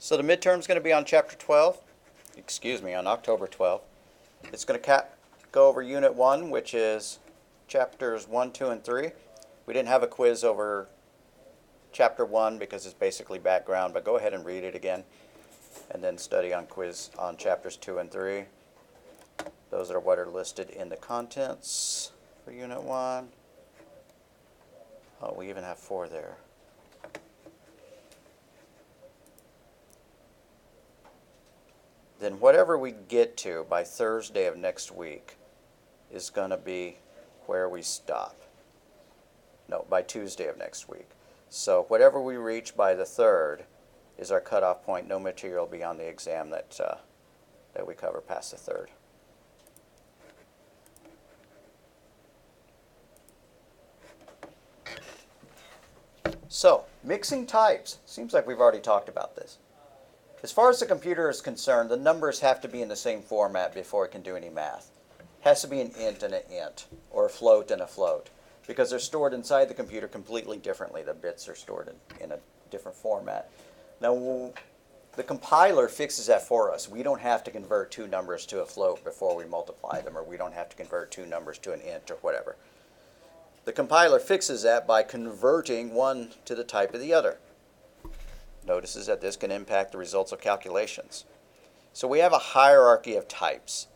So the midterm is going to be on chapter 12, on October 12th. It's going to go over unit 1, which is chapters 1, 2, and 3. We didn't have a quiz over chapter 1 because it's basically background, but go ahead and read it again and then study on quiz on chapters 2 and 3. Those are what are listed in the contents for unit 1. Oh, we even have 4 there. Then whatever we get to by Thursday of next week is going to be where we stop. No, by Tuesday of next week. So whatever we reach by the 3rd is our cutoff point. No material beyond the exam that we cover past the 3rd. So, mixing types. Seems like we've already talked about this. As far as the computer is concerned, the numbers have to be in the same format before it can do any math. It has to be an int and an int, or a float and a float, because they're stored inside the computer completely differently. The bits are stored in a different format. Now, the compiler fixes that for us. We don't have to convert 2 numbers to a float before we multiply them, or we don't have to convert 2 numbers to an int or whatever. The compiler fixes that by converting one to the type of the other. Notices that this can impact the results of calculations. So we have a hierarchy of types.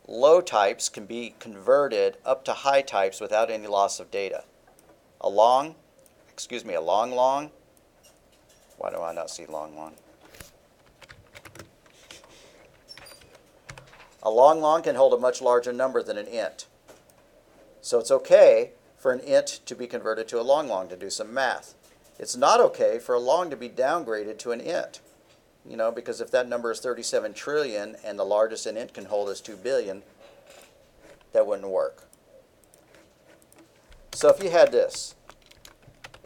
Low types can be converted up to high types without any loss of data. A long. Why do I not see long? A long can hold a much larger number than an int. So it's okay for an int to be converted to a long to do some math. It's not okay for a long to be downgraded to an int. Because if that number is 37 trillion and the largest an int can hold is 2 billion, that wouldn't work. So if you had this,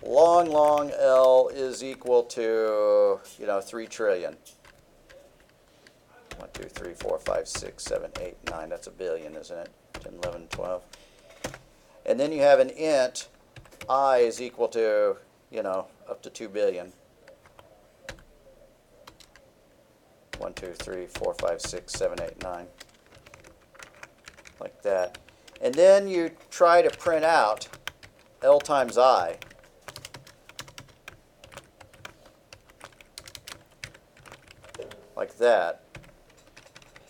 long L is equal to, 3 trillion. 1, 2, 3, 4, 5, 6, 7, 8, 9. That's a billion, isn't it? 10, 11, 12. And then you have an int, I is equal to, up to 2 billion. 1, 2, 3, 4, 5, 6, 7, 8, 9. Like that. And then you try to print out L times I. Like that.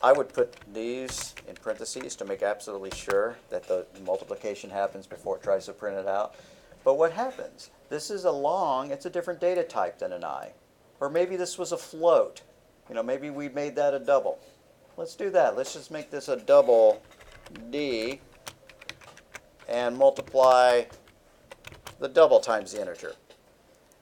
I would put these in parentheses to make absolutely sure that the multiplication happens before it tries to print it out. But what happens? This is a long, it's a different data type than an I. Or maybe this was a float. Maybe we made that a double. Let's do that. Let's just make this a double D and multiply the double times the integer.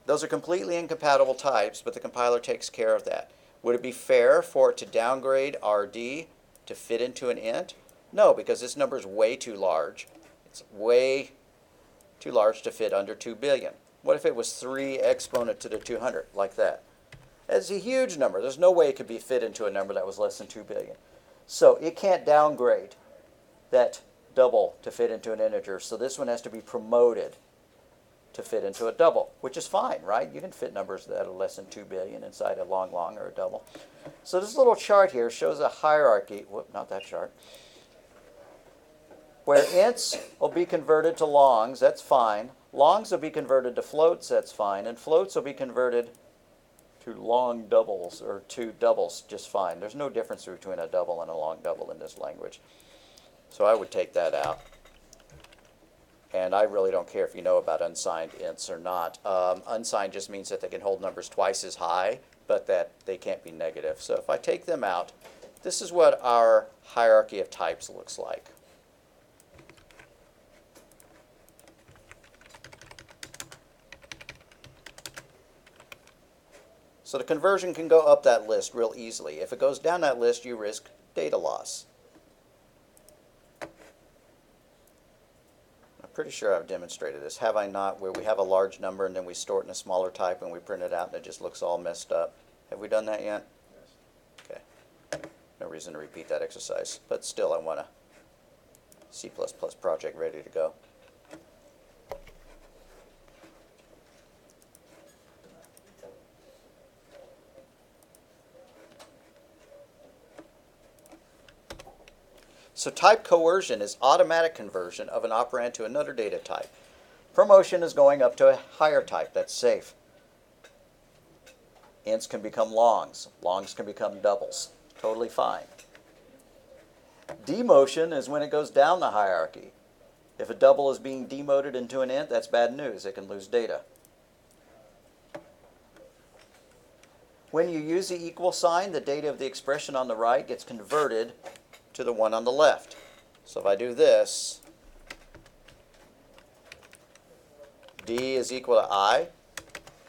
Those are completely incompatible types, but the compiler takes care of that. Would it be fair for it to downgrade RD to fit into an int? No, because this number is way too large. It's way too large to fit under 2 billion. What if it was 3 exponent to the 200, like that? It's a huge number. There's no way it could be fit into a number that was less than 2 billion. So it can't downgrade that double to fit into an integer. So this one has to be promoted to fit into a double, which is fine, right? You can fit numbers that are less than 2 billion inside a long or a double. So this little chart here shows a hierarchy. Whoop, not that chart. Where ints will be converted to longs, that's fine. Longs will be converted to floats, that's fine. And floats will be converted to long doubles, or to doubles, just fine. There's no difference between a double and a long double in this language. So I would take that out. And I really don't care if you know about unsigned ints or not. Unsigned just means that they can hold numbers twice as high, but that they can't be negative. So if I take them out, this is what our hierarchy of types looks like. So the conversion can go up that list real easily. If it goes down that list, you risk data loss. I'm pretty sure I've demonstrated this. Have I not? Where we have a large number and then we store it in a smaller type and we print it out and it just looks all messed up. Have we done that yet? Yes. Okay. No reason to repeat that exercise. But still, I want a C++ project ready to go. So type coercion is automatic conversion of an operand to another data type. Promotion is going up to a higher type. That's safe. Ints can become longs. Longs can become doubles. Totally fine. Demotion is when it goes down the hierarchy. If a double is being demoted into an int, that's bad news. It can lose data. When you use the equal sign, the data of the expression on the right gets converted to the one on the left. So if I do this, D is equal to I,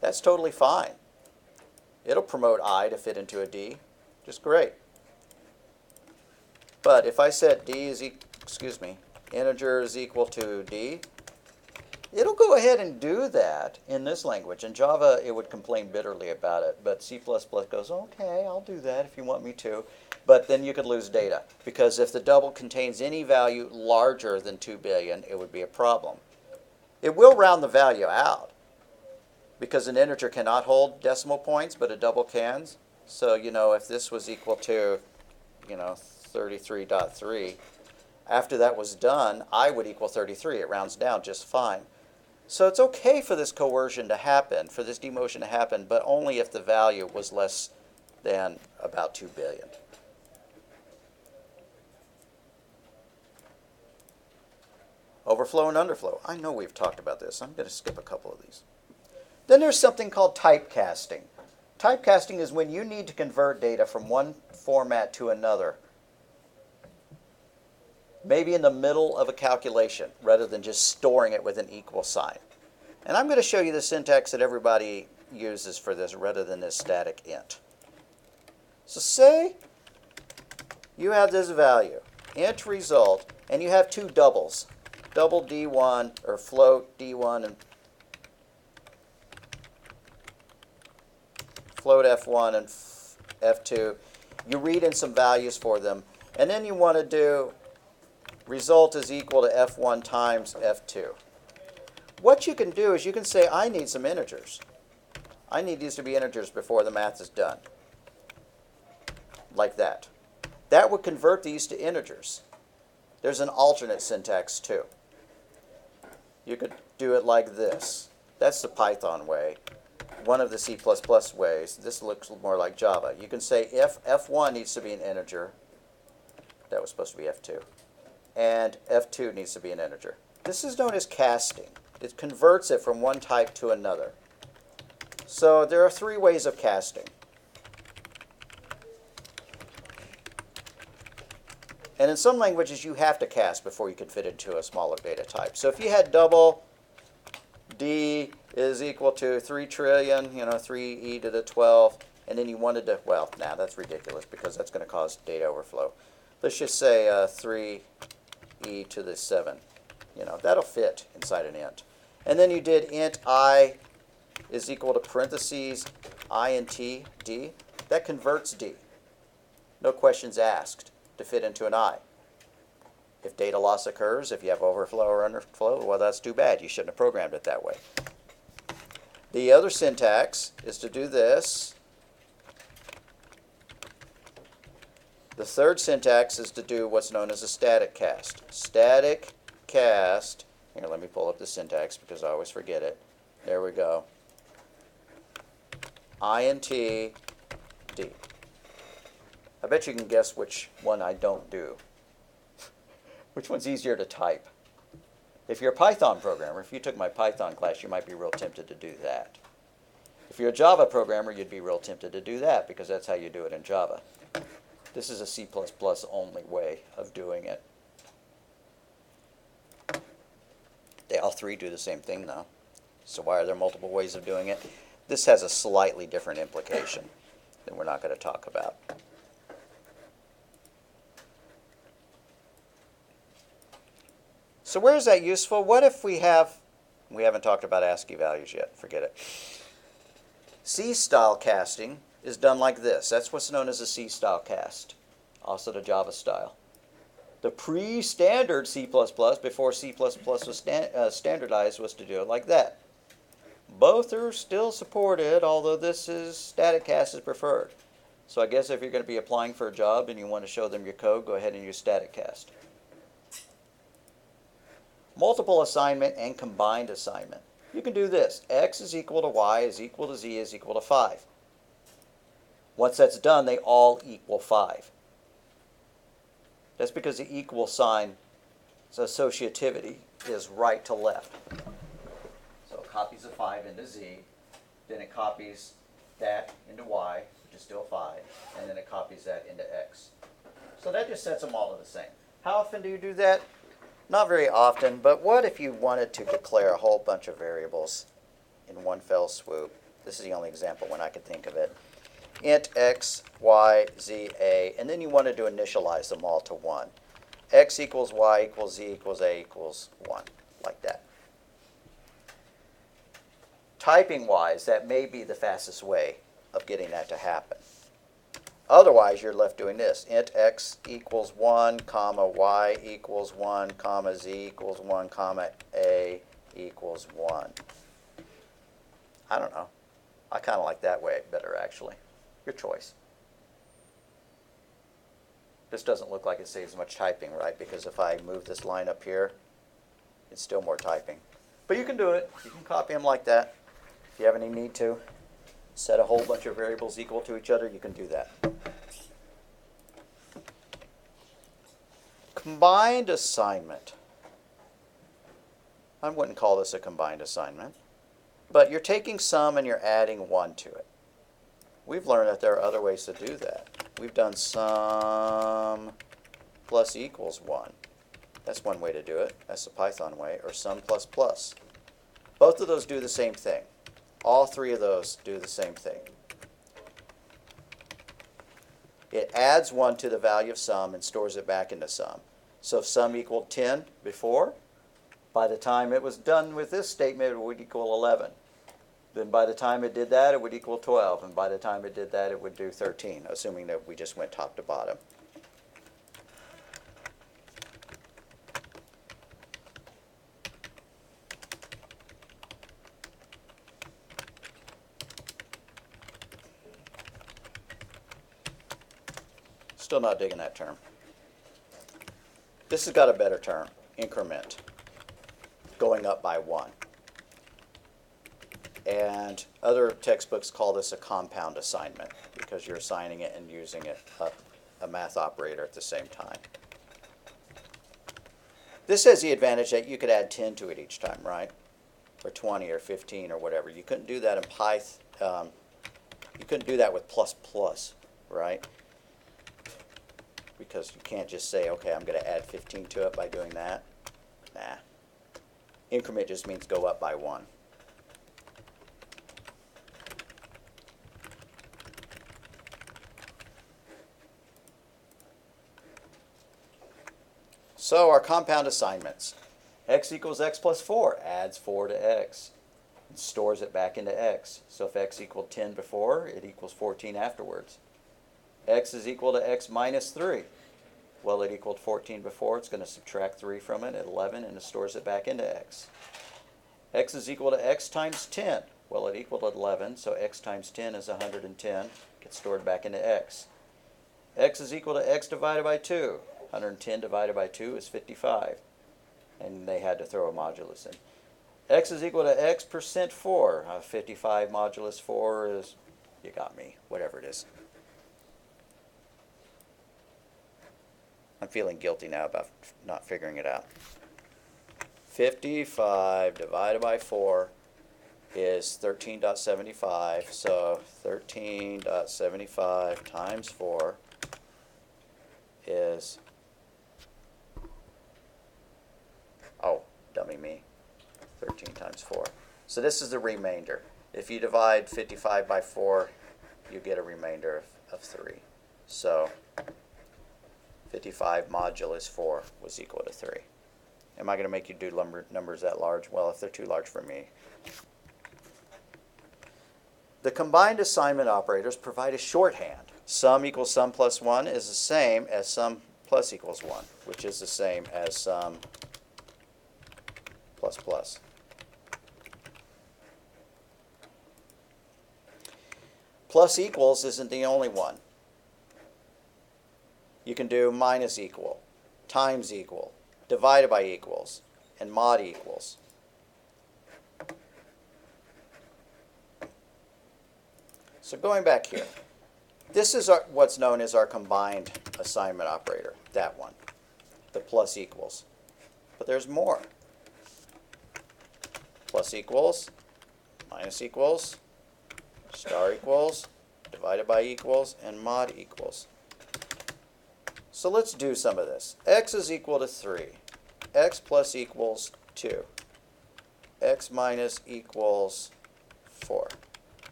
that's totally fine. It'll promote I to fit into a D, just great. But if I set D is integer is equal to D, it'll go ahead and do that in this language. In Java, it would complain bitterly about it, but C++ goes, okay, I'll do that if you want me to. But then you could lose data, because if the double contains any value larger than 2 billion, it would be a problem. It will round the value out, because an integer cannot hold decimal points, but a double can. So, if this was equal to, 33.3, after that was done, I would equal 33. It rounds down just fine. So it's okay for this coercion to happen, for this demotion to happen, but only if the value was less than about 2 billion. Overflow and underflow. I know we've talked about this. I'm going to skip a couple of these. Then there's something called typecasting. Typecasting is when you need to convert data from one format to another, maybe in the middle of a calculation, rather than just storing it with an equal sign. And I'm going to show you the syntax that everybody uses for this, rather than this static int. So say you have this value, int result, and you have two doubles, double D1, or float D1 and float F1 and F2. You read in some values for them, and then you want to do result is equal to F1 times F2. What you can do is you can say, I need some integers. I need these to be integers before the math is done. Like that. That would convert these to integers. There's an alternate syntax too. You could do it like this. That's the Python way. One of the C++ ways. This looks more like Java. You can say if F1 needs to be an integer, that was supposed to be F2, and F2 needs to be an integer. This is known as casting. It converts it from one type to another. So there are three ways of casting. And in some languages, you have to cast before you can fit into a smaller data type. So if you had double D is equal to 3 trillion, 3e to the 12, and then you wanted to, well, nah, that's ridiculous because that's going to cause data overflow. Let's just say 3e to the 7. That'll fit inside an int. And then you did int I is equal to parentheses int d. That converts d. No questions asked to fit into an I. If data loss occurs, if you have overflow or underflow, well, that's too bad. You shouldn't have programmed it that way. The other syntax is to do this. The third syntax is to do what's known as a static cast. Static cast. Here, let me pull up the syntax because I always forget it. There we go. int d. I bet you can guess which one I don't do. Which one's easier to type? If you're a Python programmer, if you took my Python class, you might be real tempted to do that. If you're a Java programmer, you'd be real tempted to do that because that's how you do it in Java. This is a C++ only way of doing it. They all three do the same thing though. So why are there multiple ways of doing it? This has a slightly different implication that we're not going to talk about. So where is that useful? What if we haven't talked about ASCII values yet, forget it. C-style casting is done like this. That's what's known as a C-style cast, also the Java style. The pre-standard C++, before C++ was standardized, was to do it like that. Both are still supported, although this is static cast is preferred. So I guess if you're going to be applying for a job and you want to show them your code, go ahead and use static cast. Multiple assignment and combined assignment. You can do this. X is equal to Y is equal to Z is equal to 5. Once that's done, they all equal 5. That's because the equal sign, associativity, is right to left. So it copies the 5 into Z, then it copies that into Y, which is still 5, and then it copies that into X. So that just sets them all to the same. How often do you do that? Not very often, but what if you wanted to declare a whole bunch of variables in one fell swoop? This is the only example when I could think of it. Int X, Y, Z, A, and then you wanted to initialize them all to 1. X equals Y equals Z equals A equals 1, like that. Typing-wise, that may be the fastest way of getting that to happen. Otherwise, you're left doing this. Int X equals 1, comma, Y equals 1, comma, Z equals 1, comma, A equals 1. I don't know. I kind of like that way better, actually. Your choice. This doesn't look like it saves much typing, right? Because if I move this line up here, it's still more typing. But you can do it. You can copy them like that. If you have any need to set a whole bunch of variables equal to each other, you can do that. Combined assignment. I wouldn't call this a combined assignment, but you're taking sum and you're adding 1 to it. We've learned that there are other ways to do that. We've done sum plus equals 1. That's one way to do it. That's the Python way, or sum plus plus. Both of those do the same thing. All three of those do the same thing. It adds 1 to the value of sum and stores it back into sum. So if sum equaled 10 before, by the time it was done with this statement, it would equal 11. Then by the time it did that, it would equal 12. And by the time it did that, it would do 13, assuming that we just went top to bottom. Still not digging that term. This has got a better term, increment, going up by 1. And other textbooks call this a compound assignment because you're assigning it and using it a math operator at the same time. This has the advantage that you could add 10 to it each time, right? Or 20 or 15 or whatever. You couldn't do that in Python. You couldn't do that with plus plus, right? Because you can't just say, okay, I'm going to add 15 to it by doing that. Nah. Increment just means go up by 1. So our compound assignments. X equals X plus 4 adds 4 to X and stores it back into X. So if X equaled 10 before, it equals 14 afterwards. X is equal to X minus 3. Well, it equaled 14 before. It's going to subtract 3 from it at 11, and it stores it back into X. X is equal to X times 10. Well, it equaled 11, so X times 10 is 110. Gets stored back into X. X is equal to X divided by 2. 110 divided by 2 is 55. And they had to throw a modulus in. X is equal to X percent 4. 55 modulus 4 is, you got me, whatever it is. I'm feeling guilty now about not figuring it out. 55 divided by 4 is 13.75. So 13.75 times 4 is, oh, dummy me, 13 times 4. So this is the remainder. If you divide 55 by 4, you get a remainder of 3. So 55 modulus 4 was equal to 3. Am I going to make you do numbers that large? Well, if they're too large for me. The combined assignment operators provide a shorthand. Sum equals sum plus 1 is the same as sum plus equals 1, which is the same as sum plus plus. Plus equals isn't the only one. You can do minus equal, times equal, divided by equals, and mod equals. So going back here, this is what's known as our combined assignment operator, that one, the plus equals. But there's more. Plus equals, minus equals, star equals, divided by equals, and mod equals. So let's do some of this. X is equal to 3. X plus equals 2. X minus equals 4.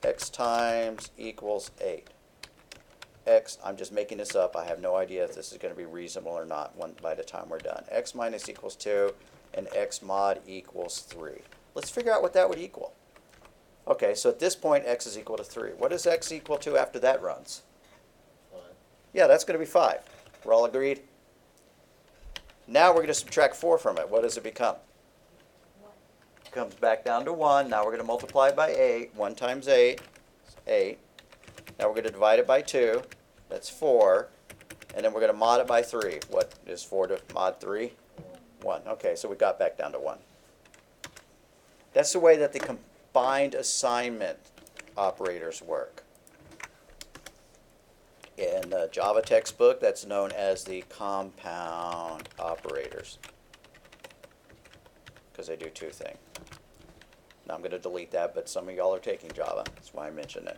X times equals 8. X, I'm just making this up. I have no idea if this is going to be reasonable or not by the time we're done. X minus equals 2 and X mod equals 3. Let's figure out what that would equal. Okay, so at this point X is equal to 3. What is X equal to after that runs? 5. Yeah, that's going to be 5. We're all agreed? Now we're going to subtract 4 from it. What does it become? 1. It comes back down to 1. Now we're going to multiply by 8. 1 times 8 is 8. Now we're going to divide it by 2. That's 4. And then we're going to mod it by 3. What is 4 to mod 3? 1. Okay, so we got back down to 1. That's the way that the combined assignment operators work. In the Java textbook, that's known as the compound operators, because they do two things. Now I'm going to delete that, but some of y'all are taking Java. That's why I mentioned it.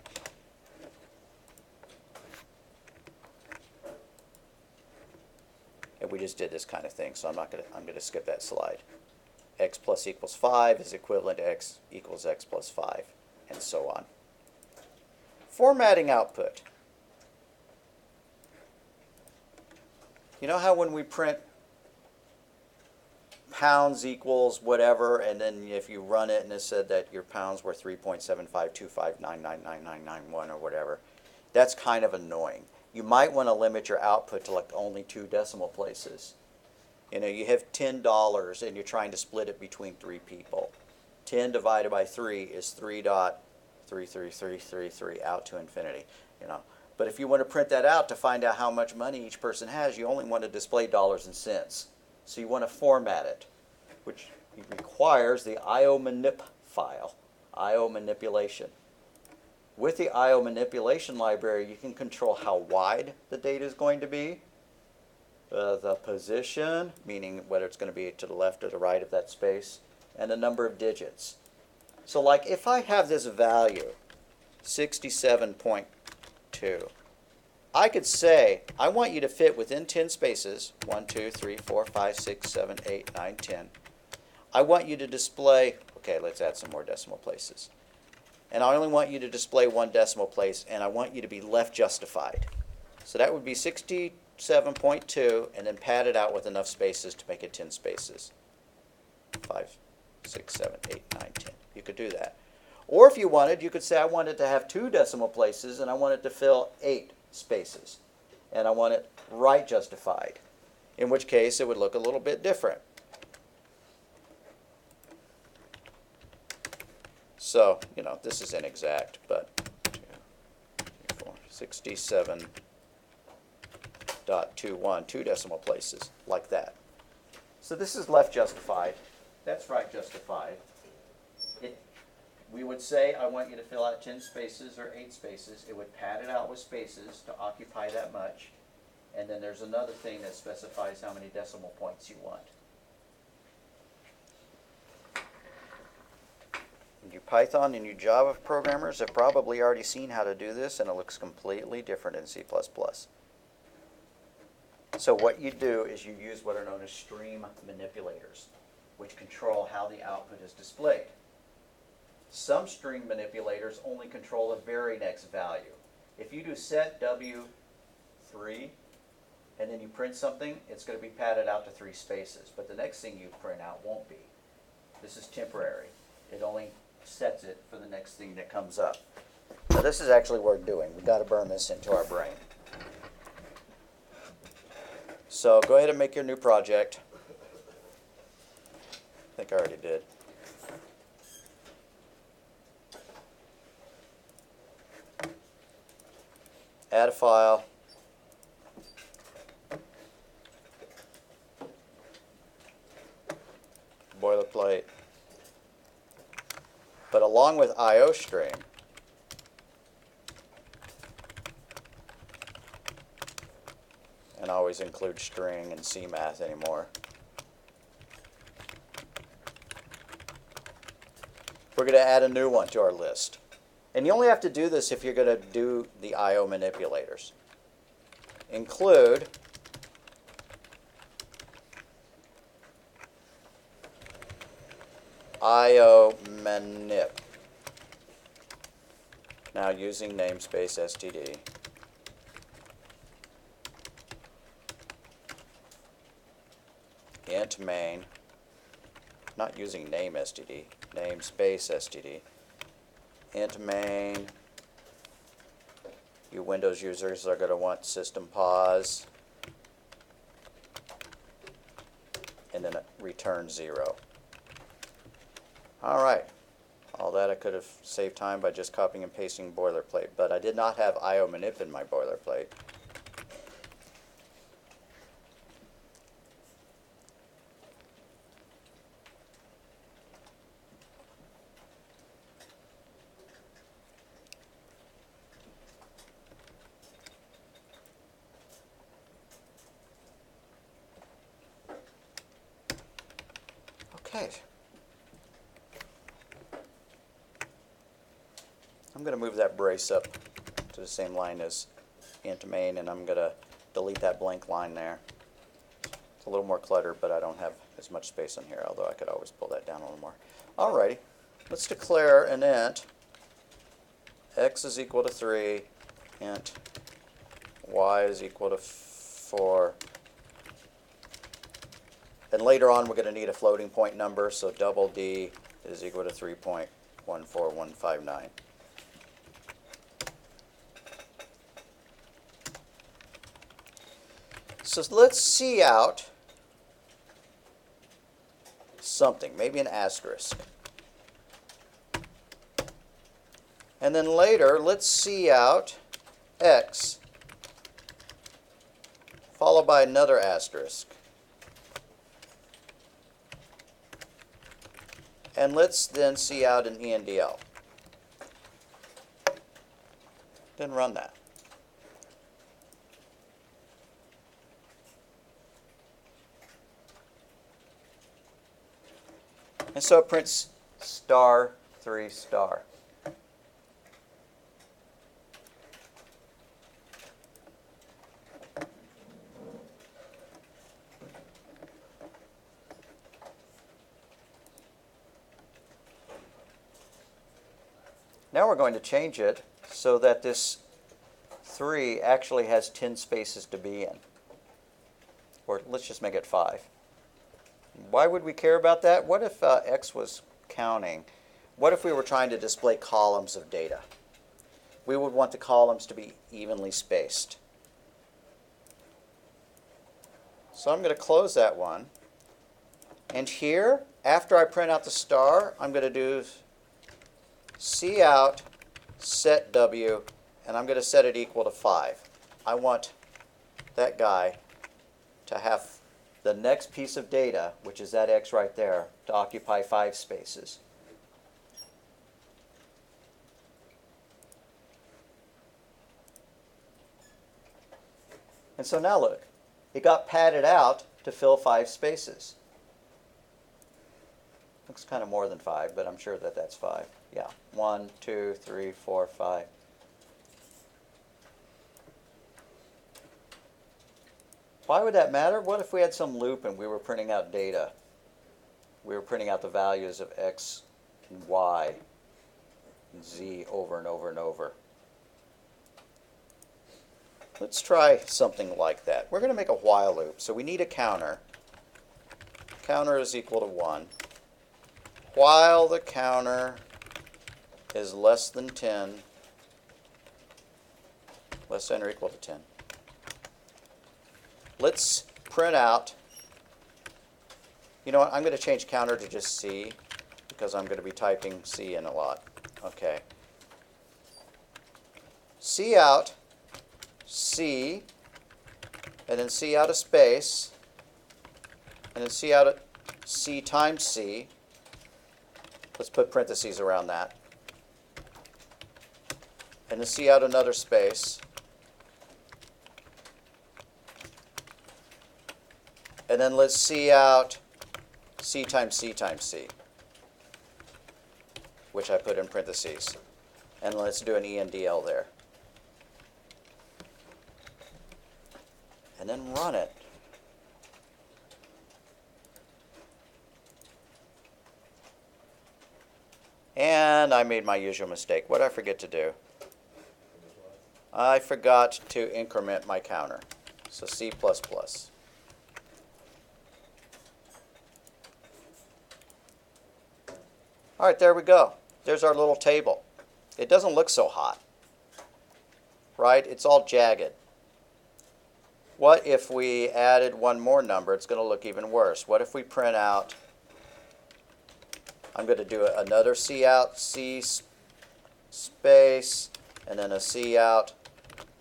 And we just did this kind of thing, so I'm going to skip that slide. X plus equals 5 is equivalent to X equals X plus 5, and so on. Formatting output. You know how when we print pounds equals whatever, and then if you run it and it said that your pounds were 3.75259999991 or whatever, that's kind of annoying. You might want to limit your output to like only 2 decimal places. You know, you have $10 and you're trying to split it between 3 people. 10 divided by 3 is 3.33333 out to infinity, you know. But if you want to print that out to find out how much money each person has, you only want to display dollars and cents. So you want to format it, which requires the IO manip file, IO manipulation. With the IO manipulation library, you can control how wide the data is going to be, the position, meaning whether it's going to be to the left or the right of that space, and the number of digits. So like if I have this value, 67.2, I could say, I want you to fit within 10 spaces, 1, 2, 3, 4, 5, 6, 7, 8, 9, 10. I want you to display, okay, let's add some more decimal places. And I only want you to display 1 decimal place, and I want you to be left justified. So that would be 67.2, and then pad it out with enough spaces to make it 10 spaces. 5, 6, 7, 8, 9, 10. You could do that. Or if you wanted, you could say I want it to have 2 decimal places, and I want it to fill 8 spaces. And I want it right justified, in which case it would look a little bit different. So, you know, this is inexact, but 2, 3, 4, 67.21, 2 decimal places, like that. So this is left justified. That's right justified. We would say, I want you to fill out 10 spaces or 8 spaces. It would pad it out with spaces to occupy that much. And then there's another thing that specifies how many decimal points you want. You Python and you Java programmers have probably already seen how to do this, and it looks completely different in C++. So what you do is you use what are known as stream manipulators, which control how the output is displayed. Some string manipulators only control a very next value. If you do set W3 and then you print something, it's going to be padded out to 3 spaces, but the next thing you print out won't be. This is temporary. It only sets it for the next thing that comes up. Now this is actually worth doing. We've got to burn this into our brain. So go ahead and make your new project. I think I already did. Add a file. along with IO stream. And always include string and CMath anymore. We're going to add a new one to our list. And you only have to do this if you're going to do the IO manipulators. Include IO manip. Now using namespace std. Int main. Not using name std. Namespace std. Int main. You Windows users are going to want system pause. And then return 0. Alright. All that I could have saved time by just copying and pasting boilerplate, but I did not have IO manip in my boilerplate. Okay. I'm going to move that brace up to the same line as int main, and I'm going to delete that blank line there. It's a little more cluttered, but I don't have as much space in here, although I could always pull that down a little more. Alrighty, let's declare an int x is equal to 3, int y is equal to 4. And later on we're going to need a floating point number, so double D is equal to 3.14159. So let's see out something, maybe an asterisk. And then later, let's see out x, followed by another asterisk. And let's then see out an ENDL. Then run that. And so it prints star 3 star. Now we're going to change it so that this 3 actually has 10 spaces to be in. Or let's just make it 5. Why would we care about that? What if x was counting? What if we were trying to display columns of data? We would want the columns to be evenly spaced. So I'm going to close that one. And here, after I print out the star, I'm going to do cout set w, and I'm going to set it equal to 5. I want that guy to have the next piece of data, which is that x right there, to occupy 5 spaces. And so now look, it got padded out to fill 5 spaces. Looks kind of more than 5, but I'm sure that that's 5. Yeah, 1, 2, 3, 4, 5. Why would that matter? What if we had some loop and we were printing out data? We were printing out the values of x and y and z over and over and over. Let's try something like that. We're going to make a while loop, so we need a counter. Counter is equal to 1. While the counter is less than 10, less than or equal to 10. Let's print out, you know what, I'm going to change counter to just C because I'm going to be typing C in a lot. Okay. Cout C, and then C out a space, and then C out a C times C. Let's put parentheses around that. and then C out another space. And then let's C out C times C times C, which I put in parentheses. And let's do an ENDL there. And then run it. And I made my usual mistake. What did I forget to do? I forgot to increment my counter. So C++. All right, there we go. There's our little table. It doesn't look so hot, right? It's all jagged. What if we added one more number? It's going to look even worse. What if we print out, I'm going to do another C out, C space, and then a C out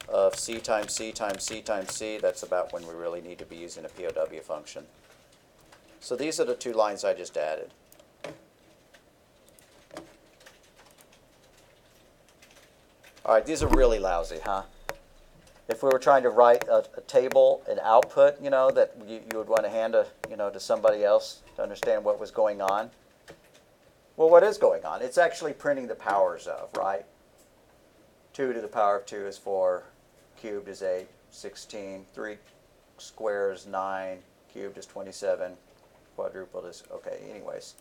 of C times C times C times C. That's about when we really need to be using a POW function. So these are the two lines I just added. All right, these are really lousy, huh? If we were trying to write a table, an output, you know, that you would want to hand to somebody else to understand what was going on. Well, what is going on? It's actually printing the powers of, right? 2 to the power of 2 is 4, cubed is 8, 16, 3 squared is 9, cubed is 27, quadrupled is, okay, anyways.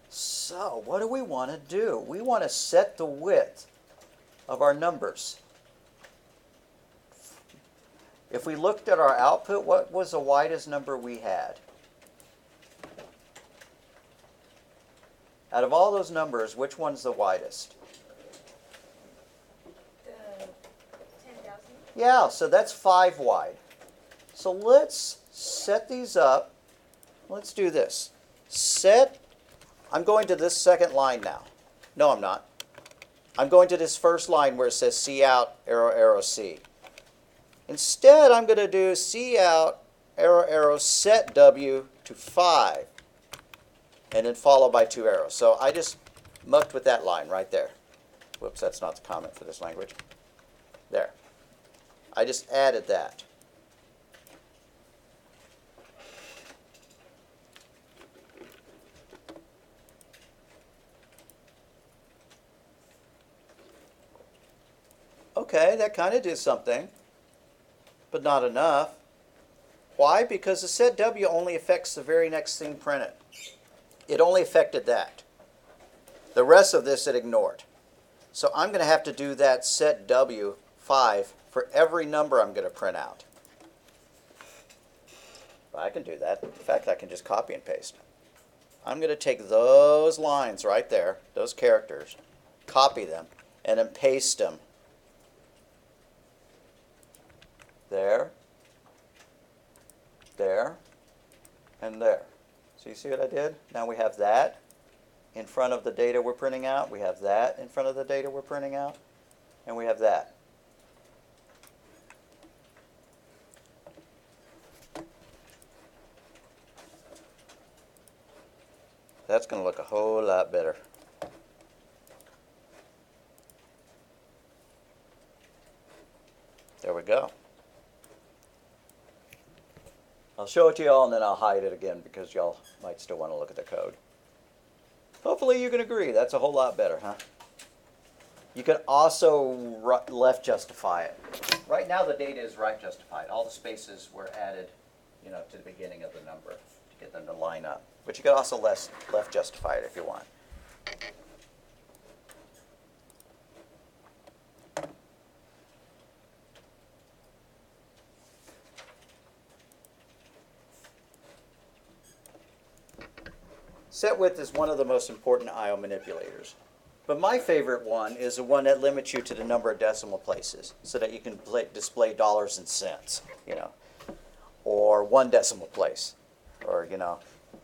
So, what do we want to do? We want to set the width of our numbers. If we looked at our output, what was the widest number we had? Out of all those numbers, which one's the widest? 10,000. Yeah, so that's 5 wide. So let's set these up. Let's do this. I'm going to this second line now. No, I'm not. I'm going to this first line where it says C out, arrow, arrow, C. Instead, I'm going to do C out, arrow, arrow, set W to 5. And then followed by 2 arrows. So I just mucked with that line right there. Whoops, that's not the comment for this language. There. I just added that. Okay, that kind of did something, but not enough. Why? Because the set W only affects the very next thing printed. It only affected that. The rest of this it ignored. So I'm going to have to do that set W 5 for every number I'm going to print out. I can do that. In fact, I can just copy and paste. I'm going to take those lines right there, those characters, copy them, and then paste them. There, there, and there. So you see what I did? Now we have that in front of the data we're printing out. We have that in front of the data we're printing out. And we have that. That's going to look a whole lot better. There we go. I'll show it to y'all and then I'll hide it again because y'all might still want to look at the code. Hopefully you can agree. That's a whole lot better, huh? You can also left justify it. Right now the data is right justified. All the spaces were added, to the beginning of the number to get them to line up. But you can also left justify it if you want. Set width is one of the most important I/O manipulators. But my favorite one is the one that limits you to the number of decimal places so that you can display dollars and cents, or 1 decimal place. Or,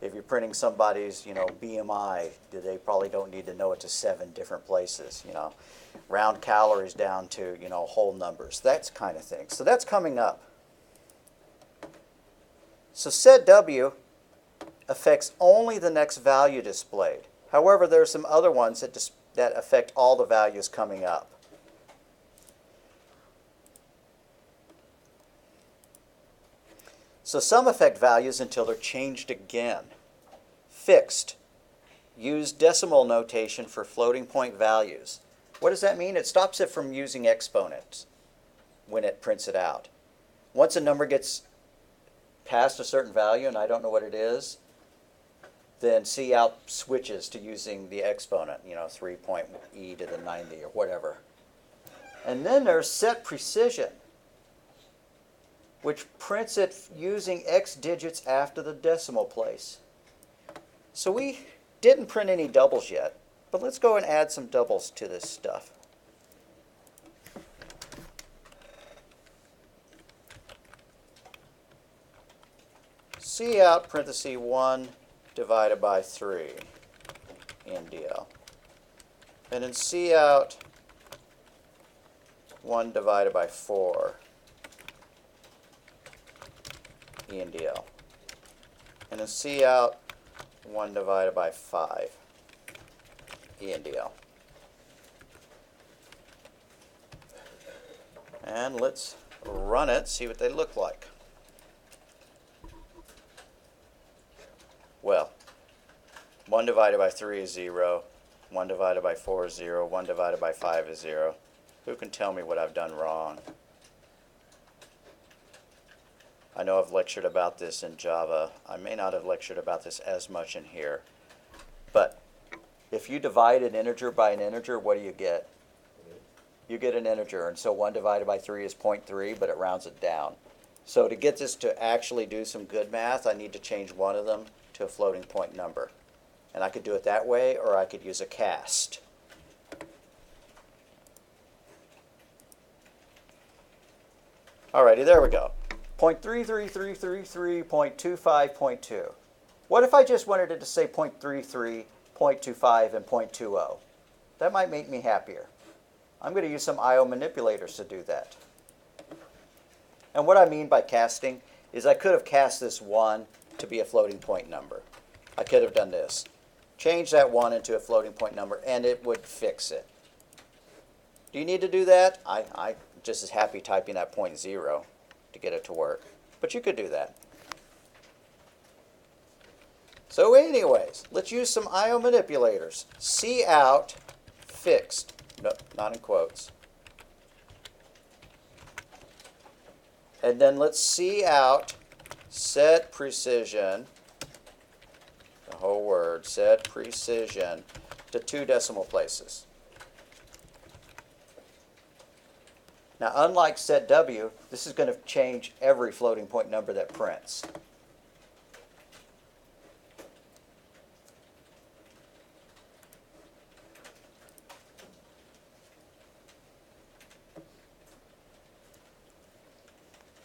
if you're printing somebody's, BMI, they probably don't need to know it to 7 different places, Round calories down to, whole numbers, that kind of thing. So that's coming up. So set W affects only the next value displayed. However, there are some other ones that that affect all the values coming up. So some affect values until they're changed again. Fixed. Use decimal notation for floating point values. What does that mean? It stops it from using exponents when it prints it out. Once a number gets past a certain value, and I don't know what it is, then cout switches to using the exponent, 3.e to the 90 or whatever. And then there's set precision, which prints it using x digits after the decimal place. So we didn't print any doubles yet, but let's go and add some doubles to this stuff. Cout parenthesis 1 divided by 3 NDL. And then cout 1 divided by 4 ENDL. And then cout 1 divided by 5 ENDL. And let's run it, see what they look like. Well, 1 divided by 3 is 0, 1 divided by 4 is 0, 1 divided by 5 is 0. Who can tell me what I've done wrong? I know I've lectured about this in Java. I may not have lectured about this as much in here. But if you divide an integer by an integer, what do you get? You get an integer. And so 1 divided by 3 is 0.3, but it rounds it down. So to get this to actually do some good math, I need to change one of them to a floating point number. And I could do it that way, or I could use a cast. Alrighty, there we go. 0.33333.25.2. What if I just wanted it to say 0.33, 0.25, and 0.20? That might make me happier. I'm going to use some I/O manipulators to do that. And what I mean by casting is I could have cast this 1 to be a floating point number. I could have done this. Change that 1 into a floating point number, and it would fix it. Do you need to do that? I'm just as happy typing that 0.0 to get it to work. But you could do that. So anyways, let's use some I/O manipulators. Cout fixed. No, not in quotes. And then let's cout set precision, the whole word, set precision to 2 decimal places. Now, unlike set W, this is going to change every floating point number that prints.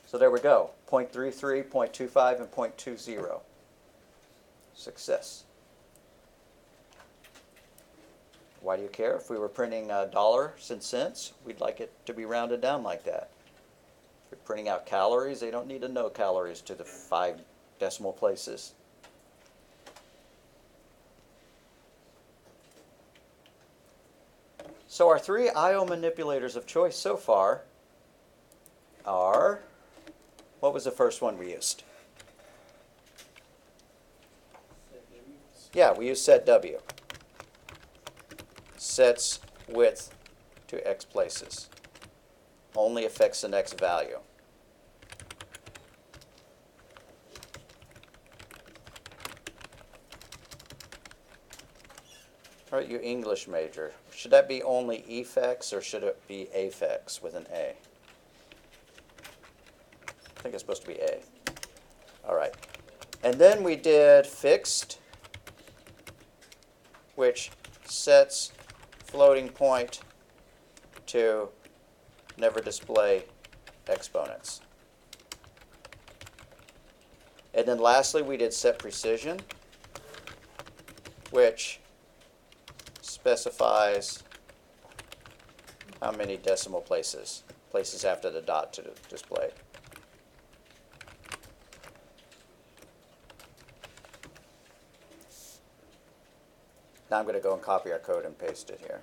So there we go, 0.33, 0.25, and 0.20. Success. Why do you care? If we were printing dollars and cents, we'd like it to be rounded down like that. If you're printing out calories, they don't need to know calories to the 5 decimal places. So our 3 I/O manipulators of choice so far are, what was the first one we used? Yeah, we used set W. Sets width to x places. Only affects the next value. All right, you English major. Should that be only effects or should it be affects with an A? I think it's supposed to be A. All right. And then we did fixed, which sets floating point to never display exponents. And then lastly, we did set precision, which specifies how many decimal places after the dot to display. Now I'm going to go and copy our code and paste it here.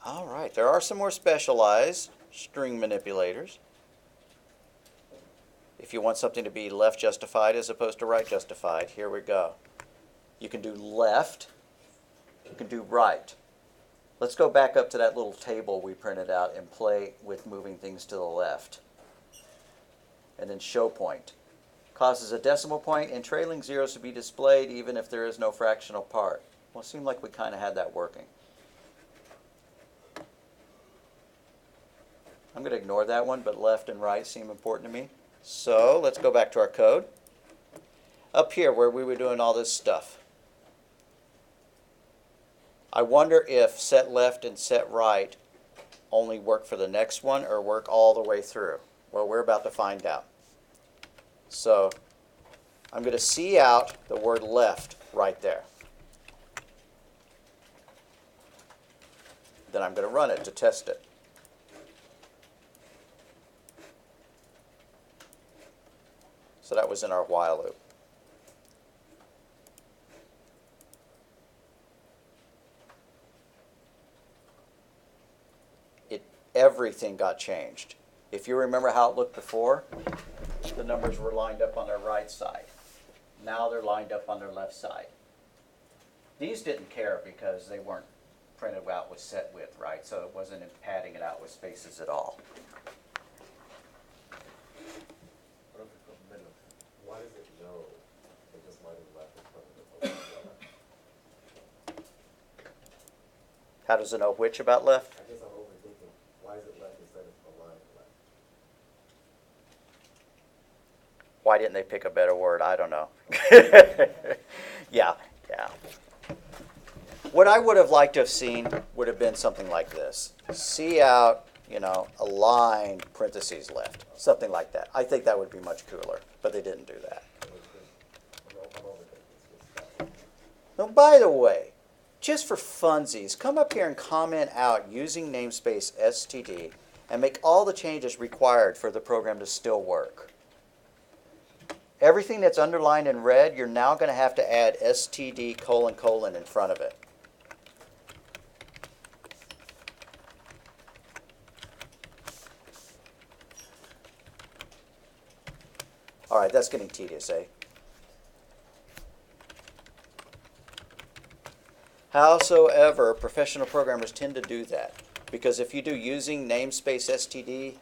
All right, there are some more specialized string manipulators. If you want something to be left justified as opposed to right justified, here we go. You can do left, you can do right. Let's go back up to that little table we printed out and play with moving things to the left. And then show point. Causes a decimal point and trailing zeros to be displayed even if there is no fractional part. Well, it seemed like we kind of had that working. I'm going to ignore that one, but left and right seem important to me. So let's go back to our code. Up here where we were doing all this stuff. I wonder if set left and set right only work for the next one or work all the way through. Well, we're about to find out. So I'm going to see out the word left right there. Then I'm going to run it to test it. So that was in our while loop. Everything got changed. If you remember how it looked before, the numbers were lined up on their right side. Now they're lined up on their left side. These didn't care because they weren't printed out with set width, right? So it wasn't padding it out with spaces at all. Why does it know it just lined left in front of it? How does it know which about left? I guess I'm overthinking. Why is it left instead of aligned left? Why didn't they pick a better word? I don't know. Yeah. What I would have liked to have seen would have been something like this. See out, aligned, parentheses left. Something like that. I think that would be much cooler, but they didn't do that. I'm overthinking. Now, by the way, just for funsies, come up here and comment out using namespace std and make all the changes required for the program to still work. Everything that's underlined in red, you're now going to have to add std : in front of it. All right, that's getting tedious, eh? Howsoever, professional programmers tend to do that because if you do using namespace std,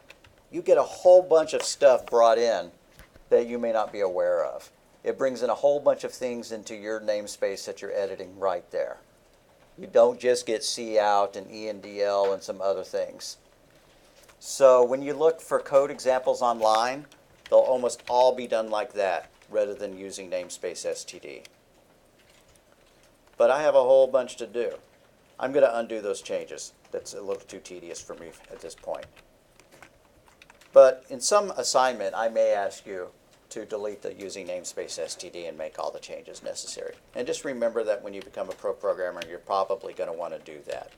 you get a whole bunch of stuff brought in that you may not be aware of. It brings in a whole bunch of things into your namespace that you're editing right there. You don't just get cout and endl and some other things. So when you look for code examples online, they'll almost all be done like that rather than using namespace std. But I have a whole bunch to do. I'm going to undo those changes. That's a little too tedious for me at this point. But in some assignment, I may ask you to delete the using namespace std and make all the changes necessary. And just remember that when you become a pro programmer, you're probably going to want to do that.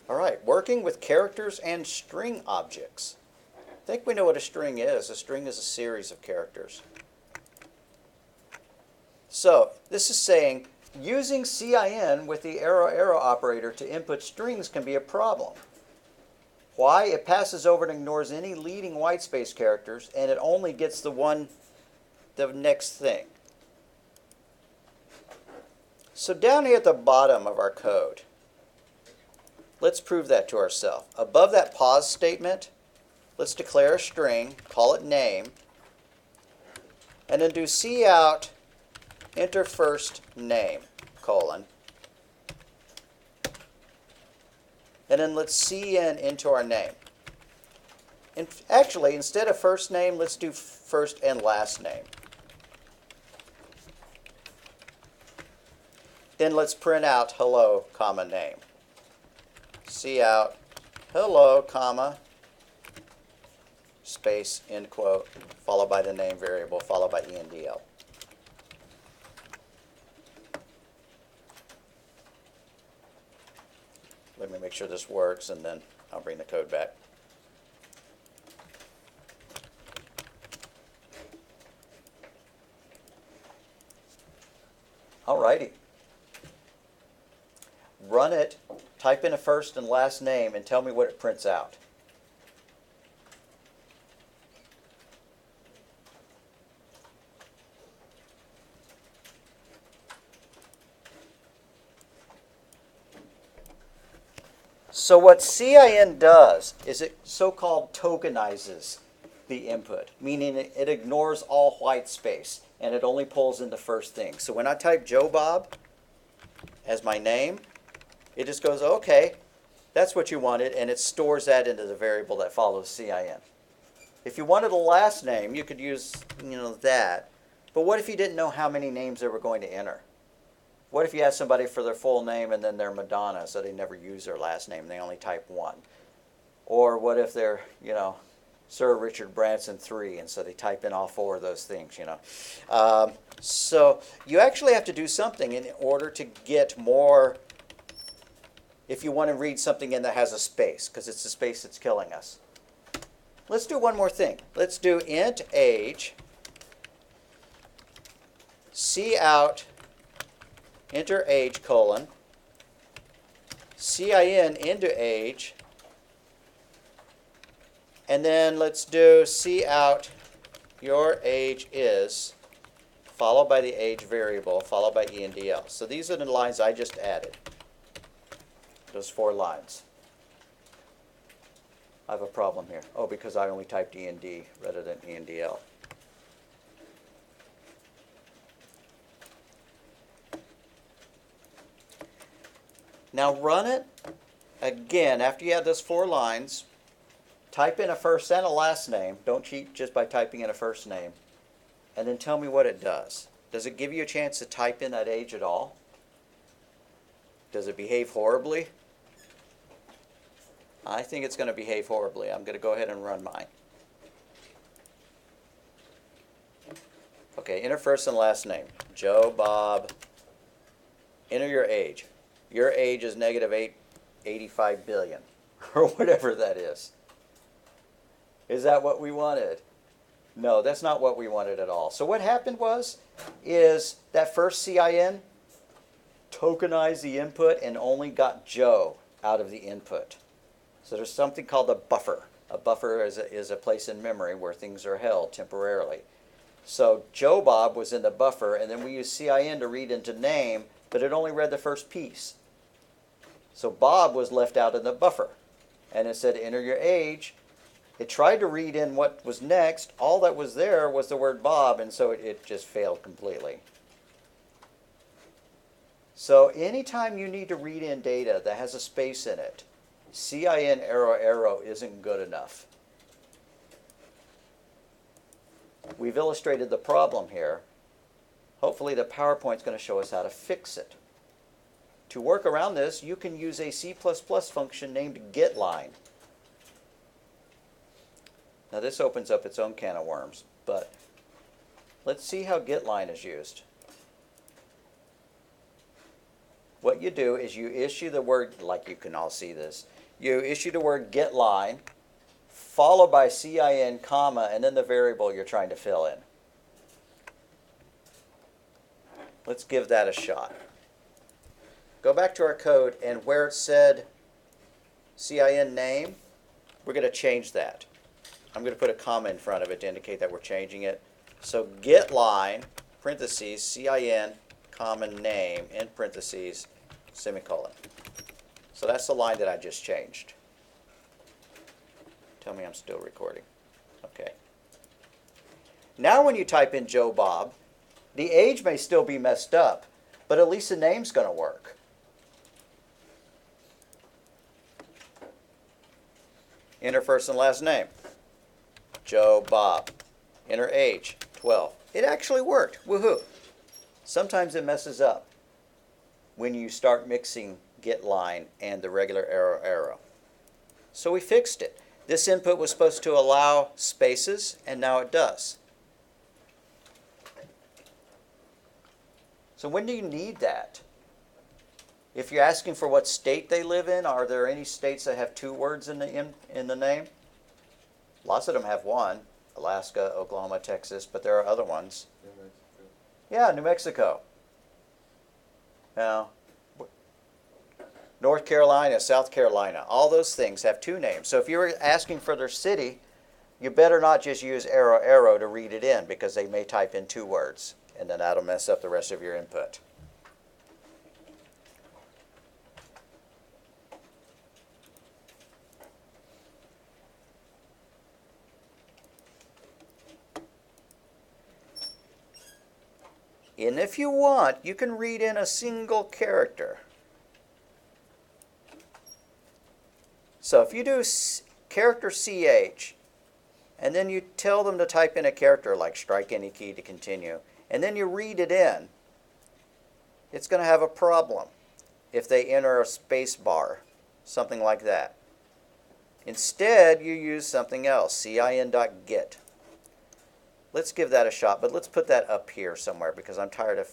All right, working with characters and string objects. I think we know what a string is. A string is a series of characters. So this is saying using CIN with the arrow operator to input strings can be a problem. Why? It passes over and ignores any leading whitespace characters, and it only gets the next thing. So down here at the bottom of our code, let's prove that to ourselves. Above that pause statement, let's declare a string, call it name, and then do cout enter first name, : and then let's cin into our name. And actually, instead of first name, let's do first and last name. Then let's print out hello, name. Cout hello, space, end quote, followed by the name variable, followed by endl. Let me make sure this works, and then I'll bring the code back. Alrighty. Run it, type in a first and last name, and tell me what it prints out. So what CIN does is it so-called tokenizes the input, meaning it ignores all white space, and it only pulls in the first thing. So when I type Joe Bob as my name, it just goes, okay, that's what you wanted, and it stores that into the variable that follows CIN. If you wanted a last name, you could use, that. But what if you didn't know how many names they were going to enter? What if you asked somebody for their full name and then they're Madonna, so they never use their last name, they only type one? Or what if they're, Sir Richard Branson III, and so they type in all four of those things, So you actually have to do something in order to get more, if you want to read something in that has a space, because it's the space that's killing us. Let's do one more thing. Let's do int age, cout, enter age, colon, CIN into age, and then let's do cout your age is, followed by the age variable, followed by ENDL. So these are the lines I just added, those 4 lines. I have a problem here. Oh, because I only typed END rather than ENDL. Now run it again. After you add those 4 lines, type in a first and a last name. Don't cheat just by typing in a first name. And then tell me what it does. Does it give you a chance to type in that age at all? Does it behave horribly? I think it's going to behave horribly. I'm going to go ahead and run mine. Okay, enter first and last name. Joe Bob. Enter your age. Your age is negative 85 billion, or whatever that is. Is that what we wanted? No, that's not what we wanted at all. So what happened is that first CIN tokenized the input and only got Joe out of the input. So there's something called a buffer. A buffer is a place in memory where things are held temporarily. So Joe Bob was in the buffer, and then we used CIN to read into name, but it only read the first piece. So Bob was left out in the buffer. And it said enter your age. It tried to read in what was next. All that was there was the word Bob, and so it just failed completely. So anytime you need to read in data that has a space in it, CIN arrow isn't good enough. We've illustrated the problem here. Hopefully the PowerPoint's going to show us how to fix it. To work around this, you can use a C++ function named getLine. Now this opens up its own can of worms, but let's see how getLine is used. What you do is you issue the word, like you can all see this, you issue the word getLine, followed by CIN, comma, and then the variable you're trying to fill in. Let's give that a shot. Go back to our code, and where it said CIN name, we're going to change that. I'm going to put a comma in front of it to indicate that we're changing it. So getLine, parentheses, CIN, comma, name, in parentheses, semicolon. So that's the line that I just changed. Tell me I'm still recording. Okay. Now when you type in Joe Bob, the age may still be messed up, but at least the name's going to work. Enter first and last name. Joe Bob. Enter age, 12. It actually worked. Woohoo! Sometimes it messes up when you start mixing getLine and the regular arrow. So we fixed it. This input was supposed to allow spaces, and now it does. So when do you need that? If you're asking for what state they live in, are there any states that have two words in the name? Lots of them have one. Alaska, Oklahoma, Texas, but there are other ones. New Mexico. Yeah, New Mexico. Now, North Carolina, South Carolina, all those things have two names. So if you were asking for their city, you better not just use arrow, arrow to read it in, because they may type in two words, and then that'll mess up the rest of your input. And if you want, you can read in a single character. So if you do character CH, and then you tell them to type in a character like strike any key to continue, and then you read it in, it's going to have a problem if they enter a space bar, something like that. Instead, you use something else, cin.get. Let's give that a shot, but let's put that up here somewhere because I'm tired of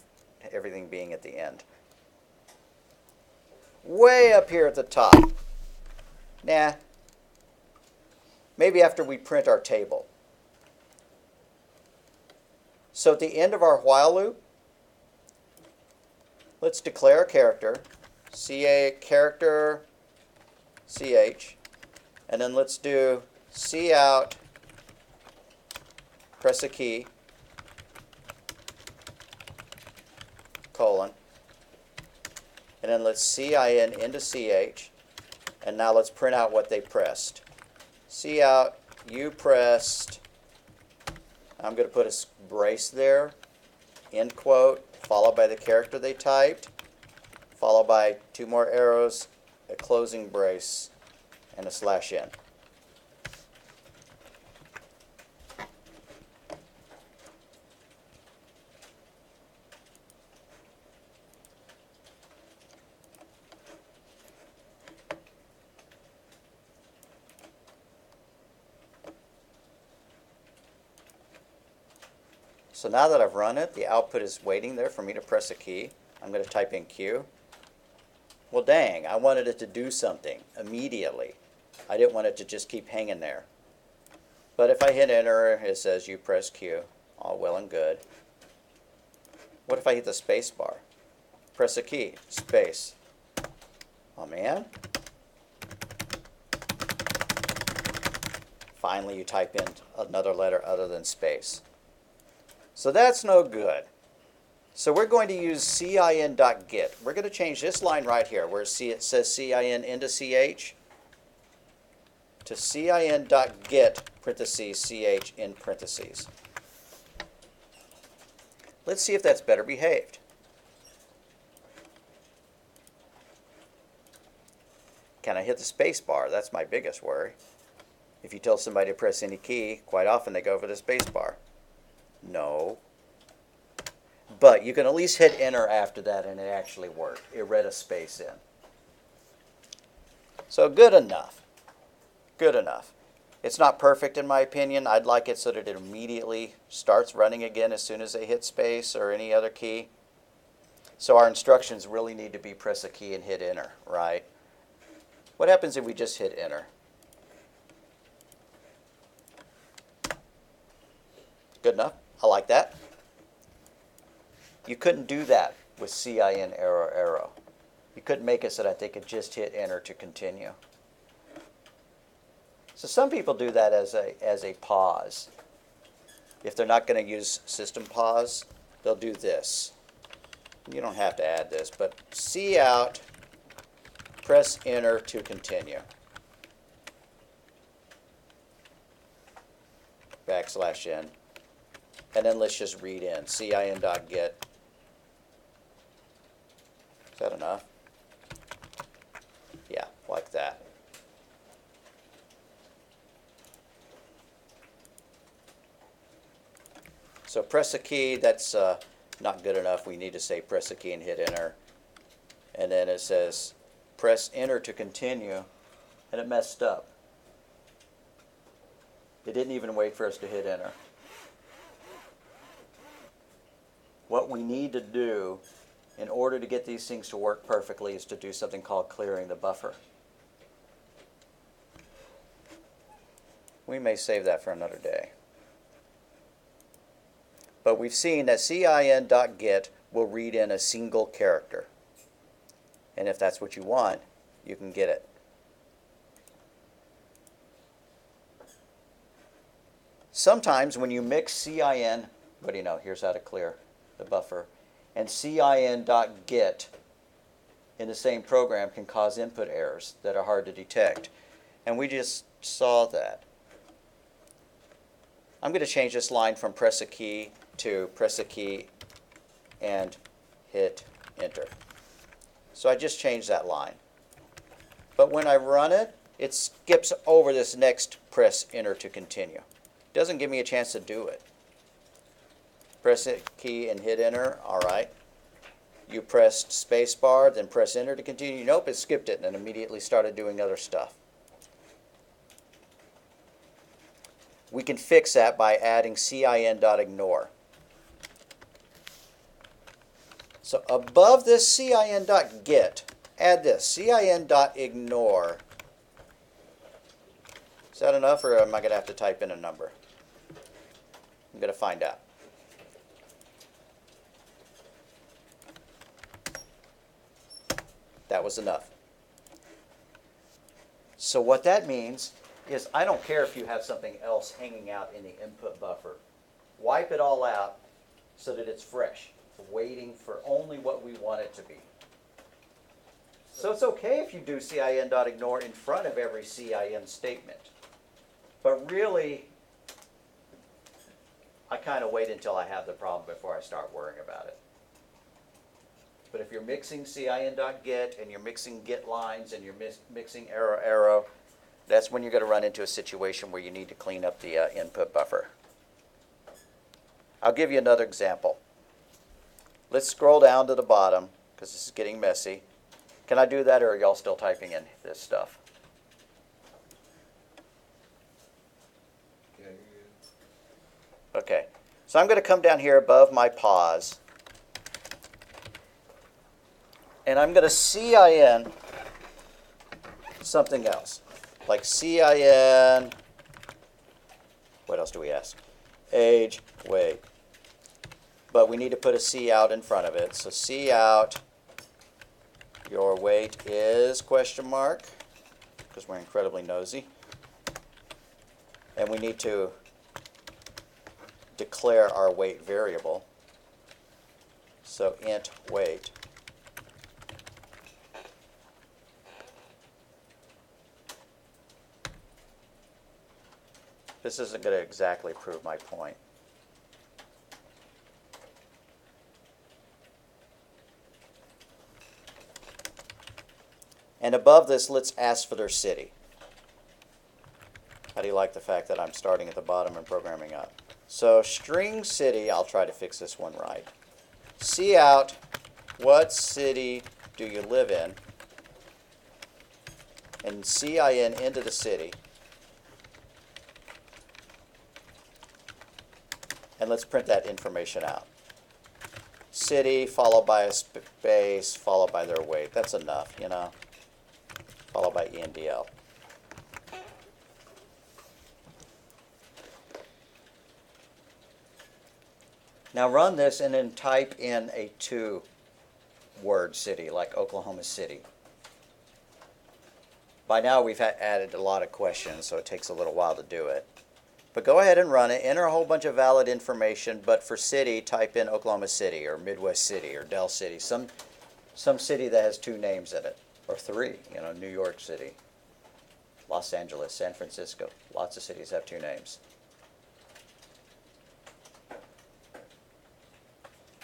everything being at the end. Way up here at the top. Nah. Maybe after we print our table. So at the end of our while loop, let's declare a character, character ch, and then let's do cout, press a key, colon, and then let's cin into ch, and now let's print out what they pressed. Cout, you pressed, I'm going to put a brace there, end quote, followed by the character they typed, followed by two more arrows, a closing brace, and a /n. So now that I've run it, the output is waiting there for me to press a key. I'm going to type in Q. Well, dang, I wanted it to do something immediately. I didn't want it to just keep hanging there. But if I hit enter, it says you press Q. All well and good. What if I hit the space bar? Press a key, space. Oh man. Finally you type in another letter other than space. So that's no good. So we're going to use cin.get. We're going to change this line right here where it says cin into ch to cin.get parentheses ch in parentheses. Let's see if that's better behaved. Can I hit the space bar? That's my biggest worry. If you tell somebody to press any key, quite often they go for the space bar. No. But you can at least hit enter after that and it actually worked. It read a space in. So good enough. Good enough. It's not perfect in my opinion. I'd like it so that it immediately starts running again as soon as they hit space or any other key. So our instructions really need to be press a key and hit enter, right? What happens if we just hit enter? Good enough. I like that. You couldn't do that with cin arrow arrow. You couldn't make it so that they could just hit enter to continue. So some people do that as a pause. If they're not going to use system pause, they'll do this. You don't have to add this, but cout, press enter to continue. \n. And then let's just read in cin.get. Is that enough? Yeah, like that. So press a key, that's not good enough. We need to say press a key and hit enter. And then it says press enter to continue, and it messed up. It didn't even wait for us to hit enter. What we need to do in order to get these things to work perfectly, is to do something called clearing the buffer. We may save that for another day. But we've seen that cin.get will read in a single character. And if that's what you want, you can get it. Sometimes when you mix cin, what do you know, here's how to clear the buffer, and cin.get in the same program can cause input errors that are hard to detect. And we just saw that. I'm going to change this line from press a key to press a key and hit enter. So I just changed that line. But when I run it, it skips over this next press enter to continue. It doesn't give me a chance to do it. Press a key and hit enter. All right. You pressed spacebar, then press enter to continue. Nope, it skipped it and immediately started doing other stuff. We can fix that by adding cin.ignore. So above this cin.get, add this cin.ignore. Is that enough, or am I going to have to type in a number? I'm going to find out. That was enough. So what that means is I don't care if you have something else hanging out in the input buffer. Wipe it all out so that it's fresh, waiting for only what we want it to be. So it's okay if you do cin.ignore in front of every cin statement. But really, I kind of wait until I have the problem before I start worrying about it. But if you're mixing cin.get and you're mixing get lines and you're mixing arrow, that's when you're going to run into a situation where you need to clean up the input buffer. I'll give you another example. Let's scroll down to the bottom because this is getting messy. Can I do that, or are y'all still typing in this stuff? Yeah, you're good. Okay. So I'm going to come down here above my pause. And I'm going to cin something else. Like cin, what else do we ask? Age, weight. But we need to put a C out in front of it. So C out, your weight is question mark, because we're incredibly nosy. And we need to declare our weight variable. So int weight. This isn't going to exactly prove my point. And above this, let's ask for their city. How do you like the fact that I'm starting at the bottom and programming up? So string city, I'll try to fix this one right. C out, what city do you live in? And cin into the city. And let's print that information out. City, followed by a space, followed by their weight. That's enough, you know. Followed by ENDL. Now run this and then type in a 2-word city, like Oklahoma City. By now we've added a lot of questions, so it takes a little while to do it. But go ahead and run it. Enter a whole bunch of valid information, but for city, type in Oklahoma City or Midwest City or Del City, some city that has 2 names in it, or 3, you know, New York City, Los Angeles, San Francisco. Lots of cities have 2 names.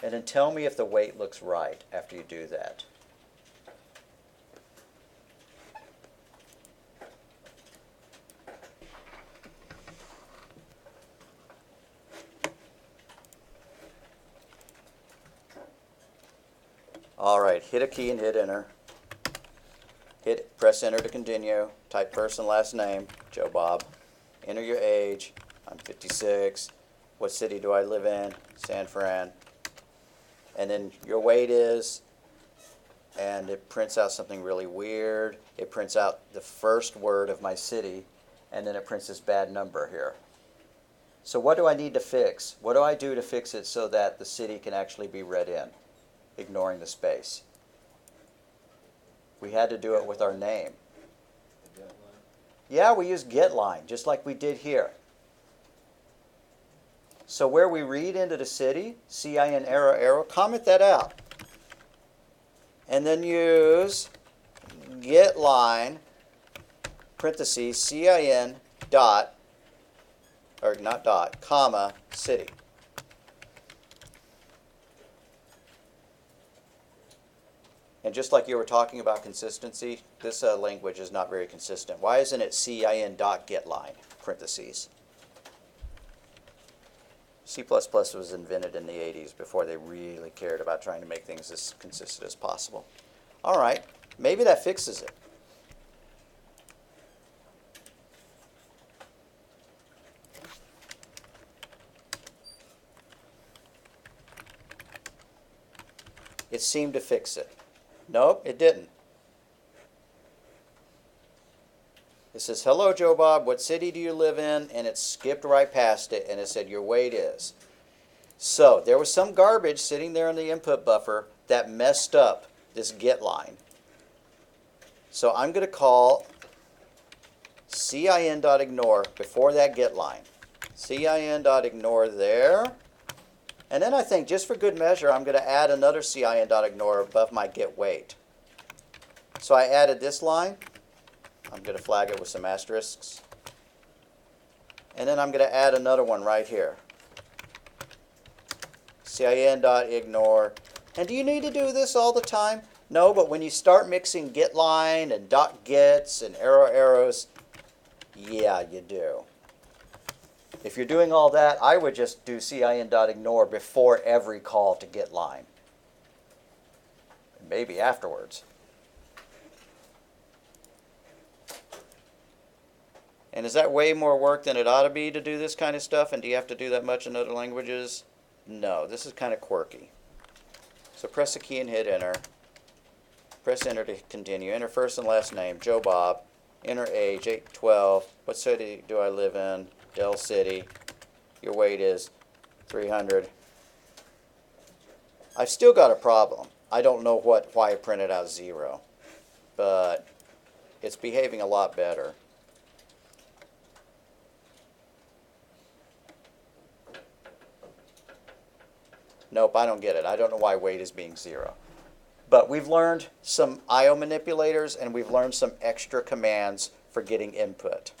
And then tell me if the weight looks right after you do that. All right, hit a key and hit enter. Press enter to continue. Type first and last name, Joe Bob. Enter your age. I'm 56. What city do I live in? San Fran. and then your weight is, and it prints out something really weird. It prints out the first word of my city, and then it prints this bad number here. So what do I need to fix? What do I do to fix it so that the city can actually be read in, ignoring the space? We had to do it with our name. The get line. Yeah, we use getLine, just like we did here. So where we read into the city, CIN arrow arrow, comment that out. And then use getLine, parentheses, CIN dot, or not dot, comma, city. And just like you were talking about consistency, this language is not very consistent. Why isn't it CIN dot getLine, parentheses? C++ was invented in the 80s before they really cared about trying to make things as consistent as possible. All right, maybe that fixes it. It seemed to fix it. Nope, it didn't. It says, hello, Joe Bob, what city do you live in? And it skipped right past it, and it said, your weight is. So there was some garbage sitting there in the input buffer that messed up this get line. So I'm going to call CIN.ignore before that get line. CIN.ignore there. And then I think, just for good measure, I'm going to add another CIN.ignore above my get weight. So I added this line. I'm going to flag it with some asterisks. And then I'm going to add another one right here. CIN.ignore. And do you need to do this all the time? No, but when you start mixing getLine and .gets and arrows, yeah, you do. If you're doing all that, I would just do CIN.ignore before every call to getLine. Maybe afterwards. And is that way more work than it ought to be to do this kind of stuff? And do you have to do that much in other languages? No, this is kind of quirky. So press the key and hit enter. Press enter to continue. Enter first and last name, Joe Bob. Enter age, 812. What city do I live in? Dell City. Your weight is 300. I've still got a problem. I don't know why it printed out 0. But it's behaving a lot better. Nope, I don't get it. I don't know why weight is being 0. But we've learned some I/O manipulators, and we've learned some extra commands for getting input.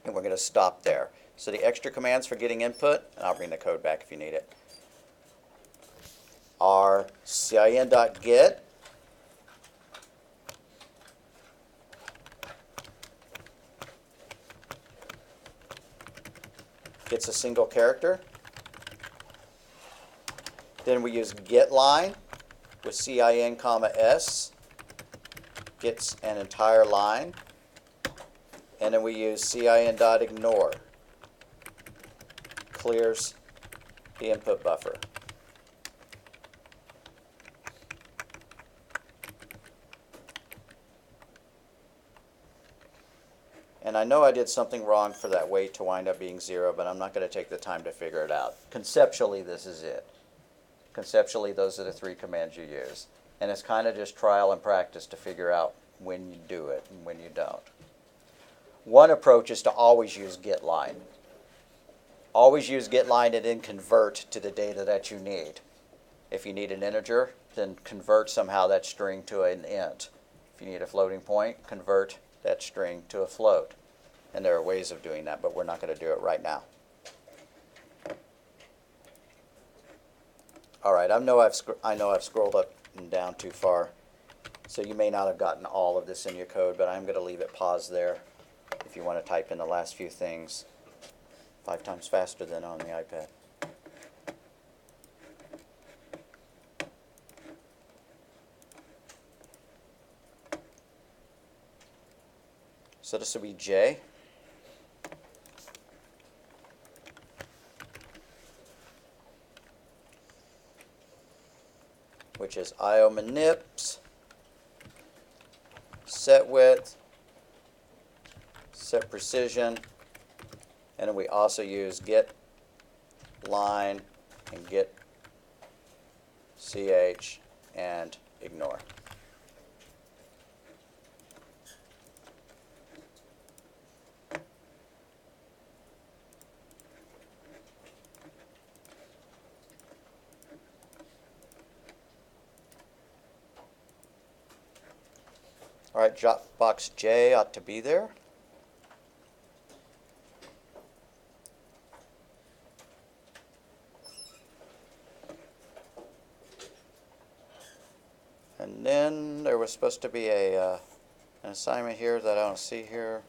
And we're going to stop there. So the extra commands for getting input, and I'll bring the code back if you need it, are CIN.get, gets a single character. Then we use getLine with CIN, S, gets an entire line. And then we use CIN.ignore, clears the input buffer. And I know I did something wrong for that weight to wind up being 0, but I'm not going to take the time to figure it out. Conceptually, this is it. Conceptually, those are the 3 commands you use. And it's kind of just trial and practice to figure out when you do it and when you don't. One approach is to always use getLine. Always use getLine and then convert to the data that you need. If you need an integer, then convert somehow that string to an int. If you need a floating point, convert that string to a float. And there are ways of doing that, but we're not going to do it right now. All right, I know I've scrolled up and down too far, so you may not have gotten all of this in your code, but I'm going to leave it paused there if you want to type in the last few things 5 times faster than on the iPad. So this will be J. which is IO manips, set width, set precision, and then we also use get line and get ch and ignore. All right, drop box J ought to be there. And then there was supposed to be an assignment here that I don't see here.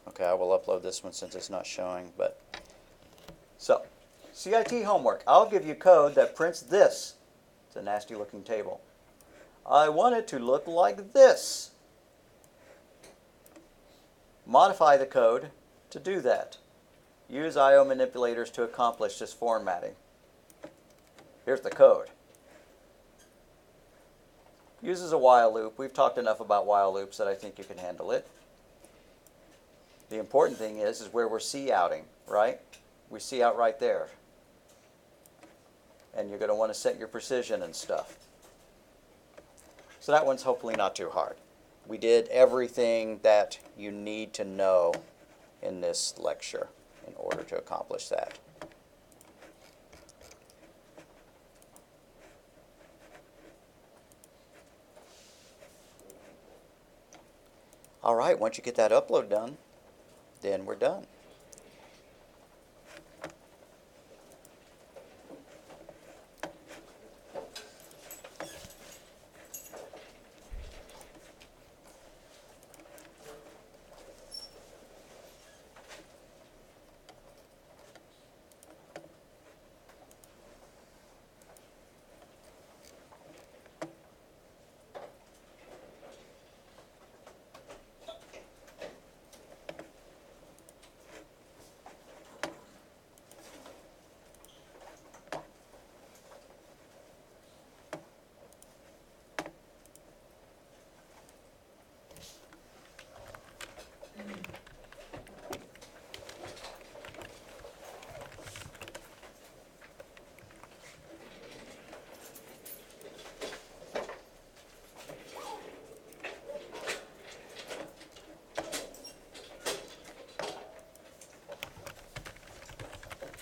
Okay, I will upload this one since it's not showing. But so, CIT homework. I'll give you code that prints this. It's a nasty looking table. I want it to look like this. Modify the code to do that. Use IO manipulators to accomplish this formatting. Here's the code. Uses a while loop. We've talked enough about while loops that I think you can handle it. The important thing is where we're C-outing, right? We C-out right there. And you're going to want to set your precision and stuff. So that one's hopefully not too hard. We did everything that you need to know in this lecture in order to accomplish that. All right, once you get that upload done, then we're done.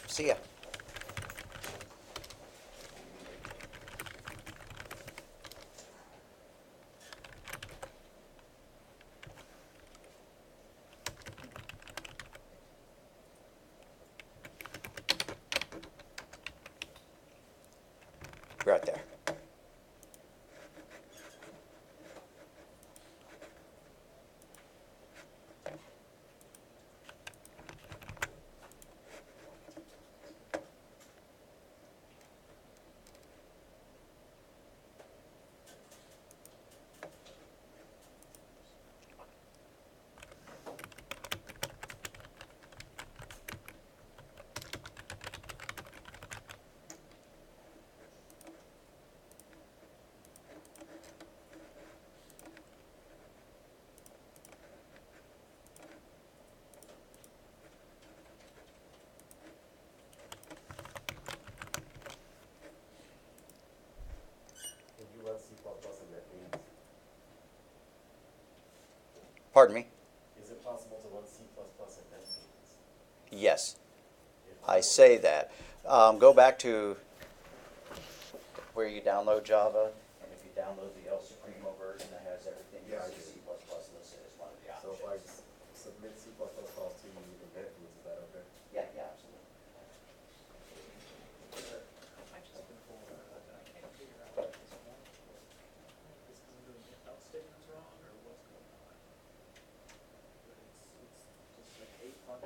See ya. Right there. If you run C++ in NetBeans, Pardon me? is it possible to run C++ in NetBeans? Yes, If I say that. Go back to where you download Java, and if you download the El Supremo version that has everything, Yeah, I you see do. C++ listed as one of the So if I options. submit C++ calls to you in NetBeans, is that okay? Yeah, yeah, absolutely. I just been pulling that up and I can't figure out what this one is. Is because I'm doing if else statements wrong or what's going on? But it's just like 8 functions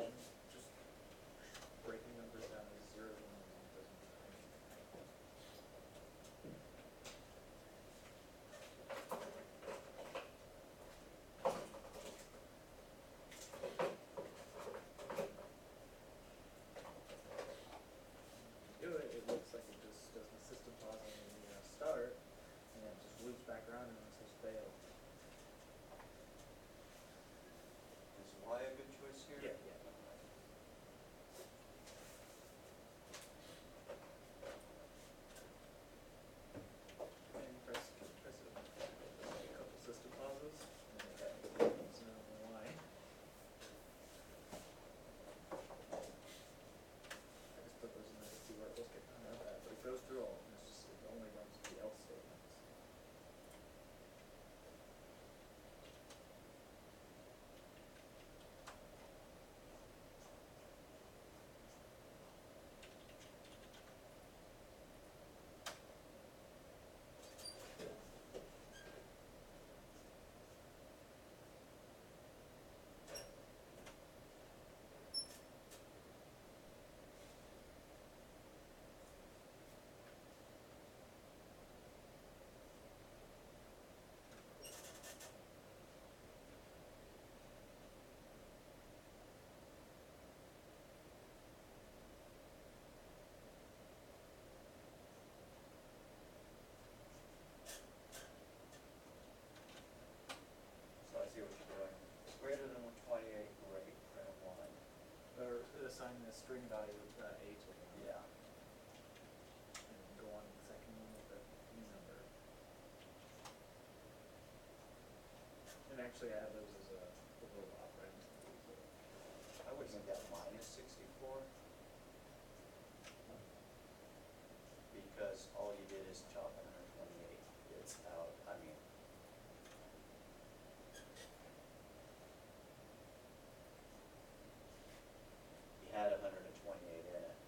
string value with the A to one. Yeah. And then go on to the second one with the E number. And actually I have those as a little operands. I would make that minus 64. Because all you did is chop 128. It's out, I mean. You had 128 in it.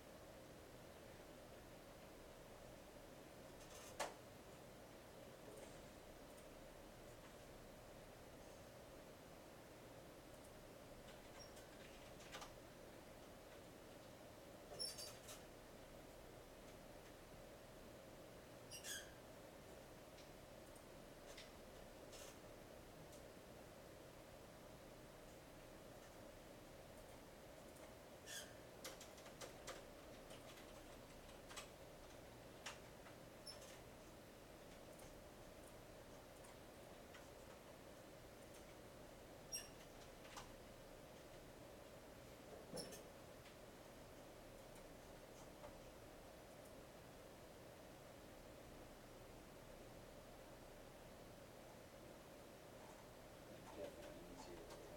Definitely easier to do.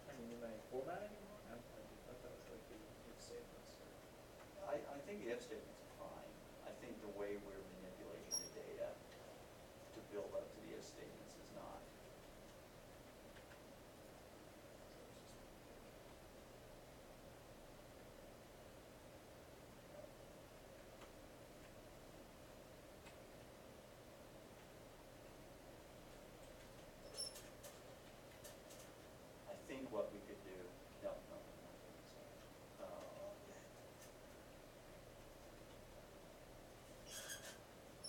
I mean, am I formatting anymore? I thought that was like the if statements or. I think the if statement's fine. I think the way we're manipulating the data to build up to the if statements is not. I think what we could do, no, sorry.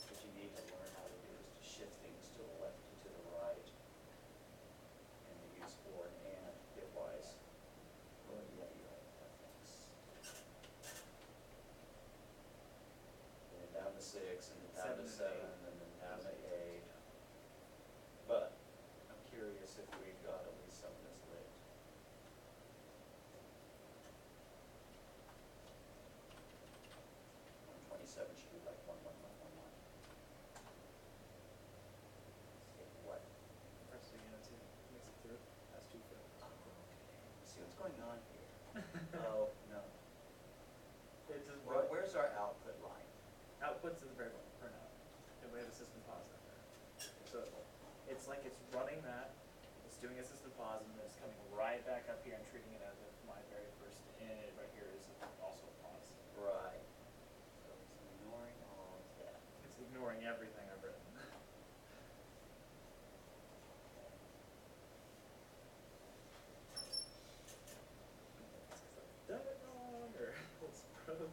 What you need to learn how to do is to shift things to the left and to the right. And to use for and bitwise. Oh, yeah, you're right, thanks. And then down to 6, and then down to 7, and then down to 8. But I'm curious if we got at least some of this lit. 127 should be like 11111. What? Press it again and see if it makes it through. That's too good. Oh, okay. See what's going on here? Oh, no. It doesn't. Where's our output line? Outputs is the very bottom, printout. And we have a system pause in there. So it's like it's running that, it's doing a system pause, and then it's coming right back up here and treating it as if my very first in right here is also a pause. Right. So it's ignoring all of that. It's ignoring everything I've written. Done it wrong, or it's broken.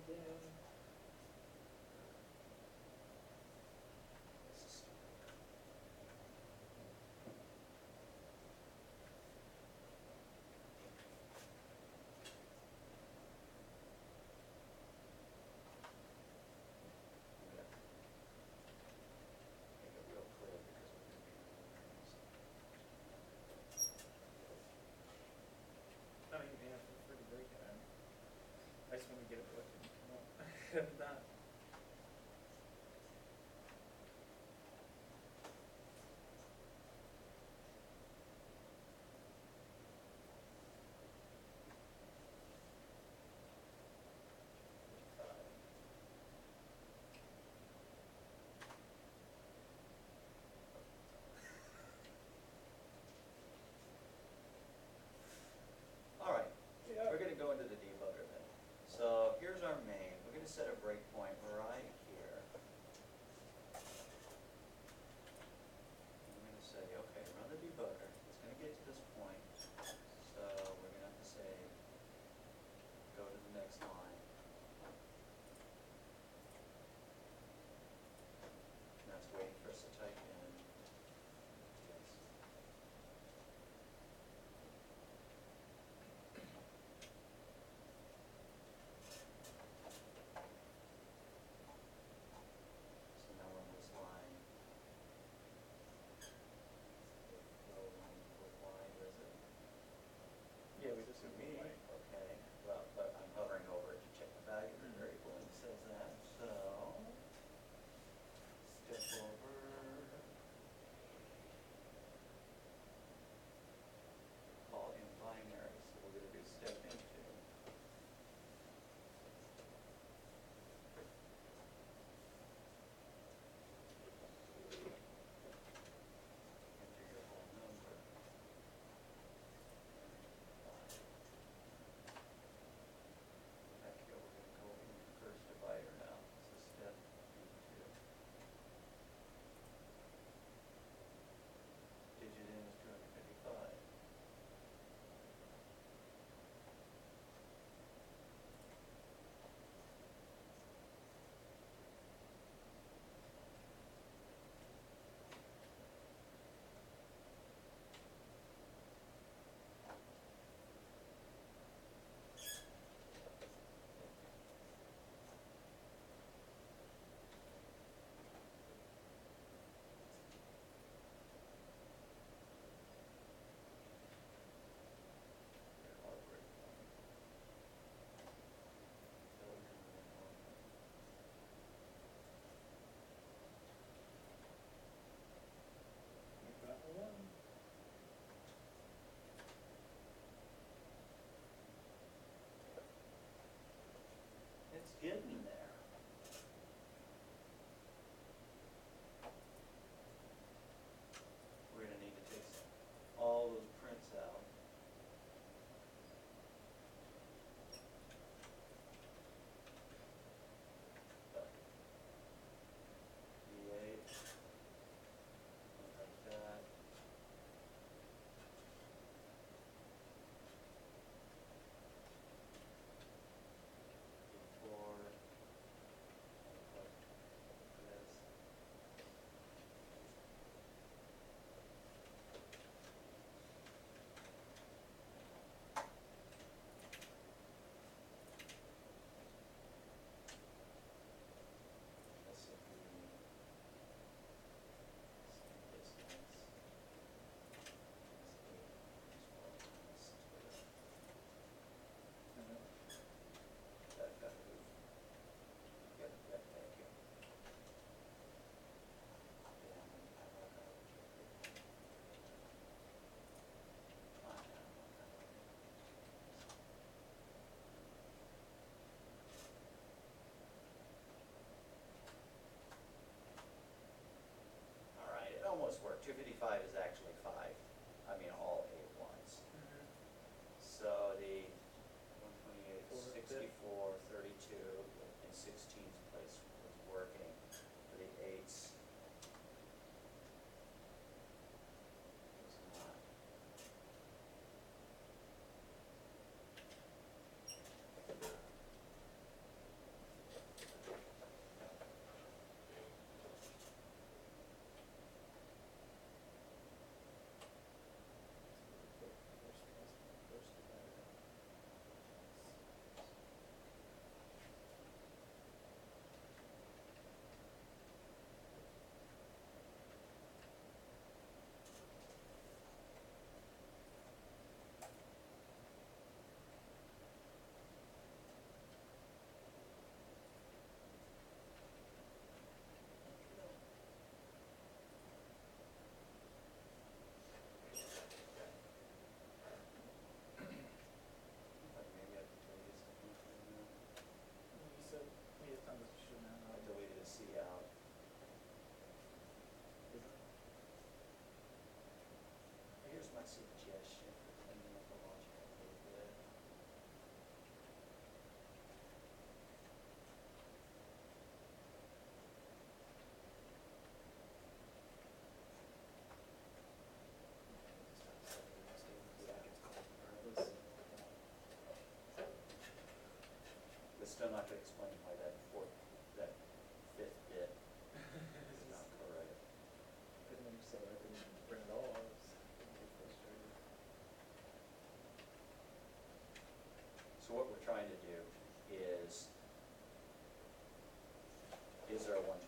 This is stupid. Okay. Make it real clear because we're gonna be doing this. I mean, yeah, feel free to break it. I just want to get it working. Not. All right, Yeah. we're gonna go into the debugger then. So here's our main. We're gonna set a breakpoint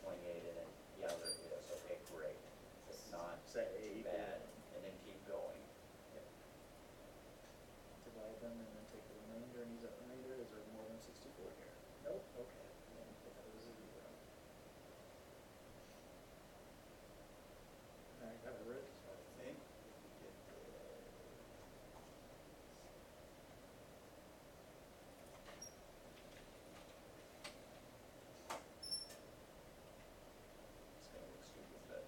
128 in it, yeah, there is, okay, great. It's not Say too bad, and then keep going. Yep. Divide them and then take the remainder and use that remainder. Is there more than 64 here? Nope, okay. Then put that as a 0. Alright, got it, Rick? So I think if we get there. It's gonna look stupid, but.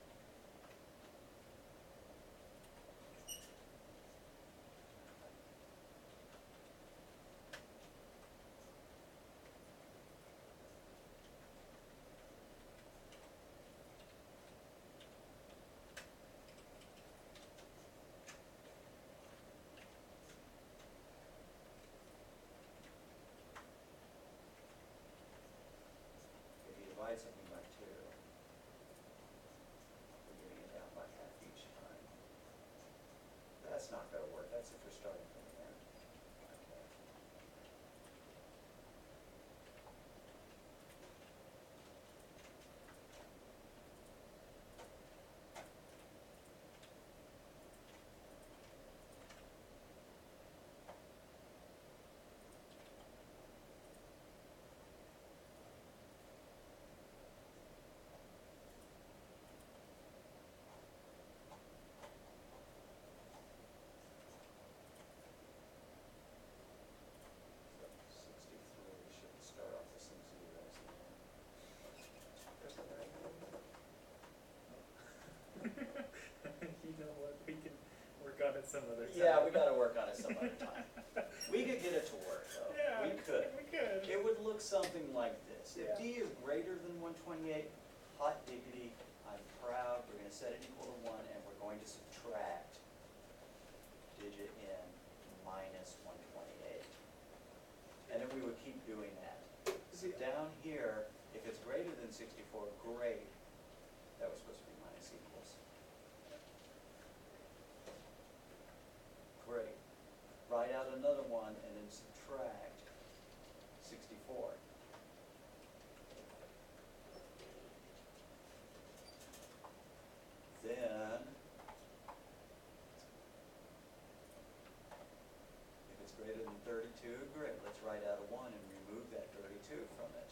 If you divide something by 2, we're getting it down by half each time. That's not gonna work, that's if you're starting from the end. Okay. So 63 should start off with some zeros again. There's the right number. You know what? We can work on it some other time. Yeah, we gotta work on it some other time. We could get it to work though. Yeah, We could. We could. It would look something like this. If Yeah. D is greater than 128, hot diggity, I'm proud, we're gonna set it equal to 1 and we're going to subtract digit n minus 128. And then we would keep doing that. So See, down here, if it's greater than 64, great. That was supposed to be minus equals. Great. Write out another one and then subtract 64. Then, if it's greater than 32, great, let's write out a 1 and remove that 32 from it.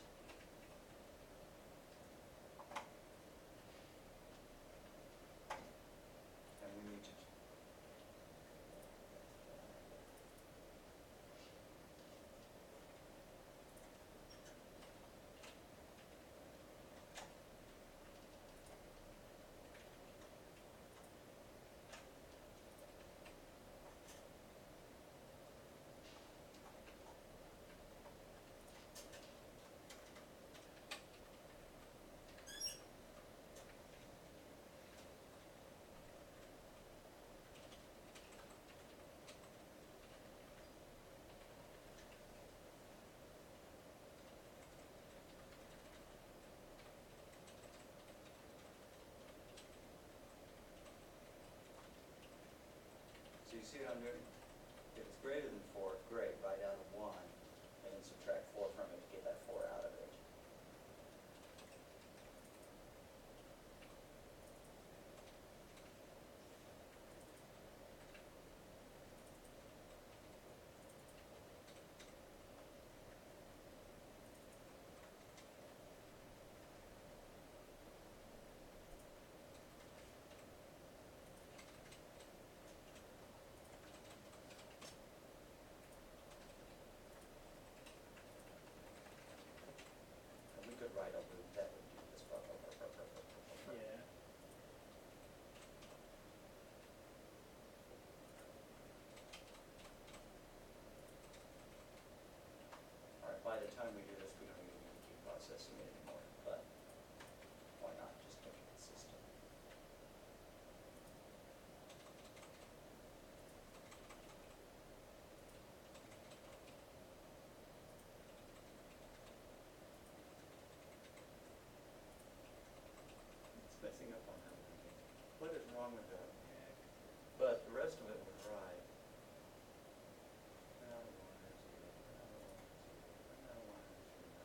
And we need to So you see what I'm doing? If it's greater than 4, great, write out a 1, and then subtract 4 from it to get that 4 out of it. And we could write a loop that would do this. yeah. All right, by the time we do this, we don't even need to keep processing it anymore, but why not, just make it consistent. It's messing up on everything. What is wrong with that? But the rest of it was right. Now 1 or 0, now 1 or 0, now 1 or 0.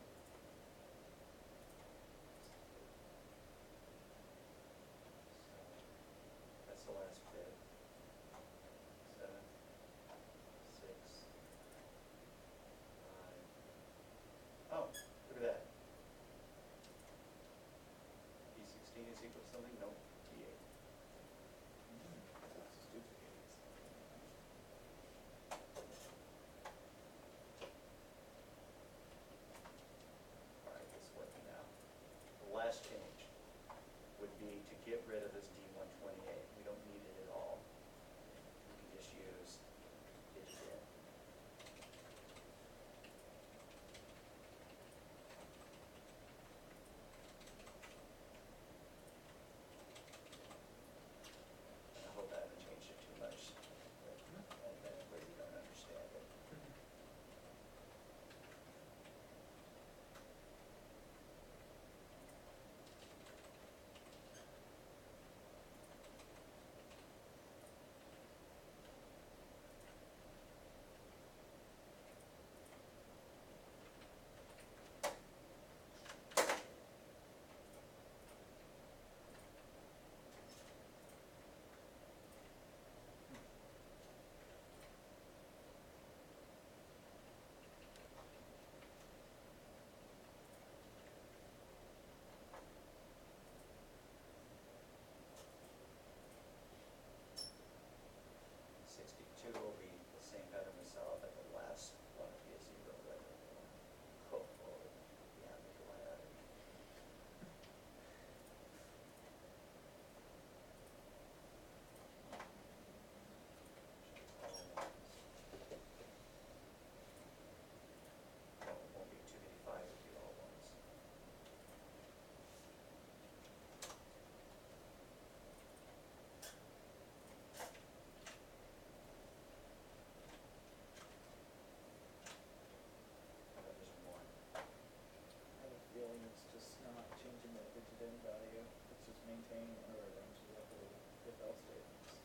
chain or into the upper if else statements.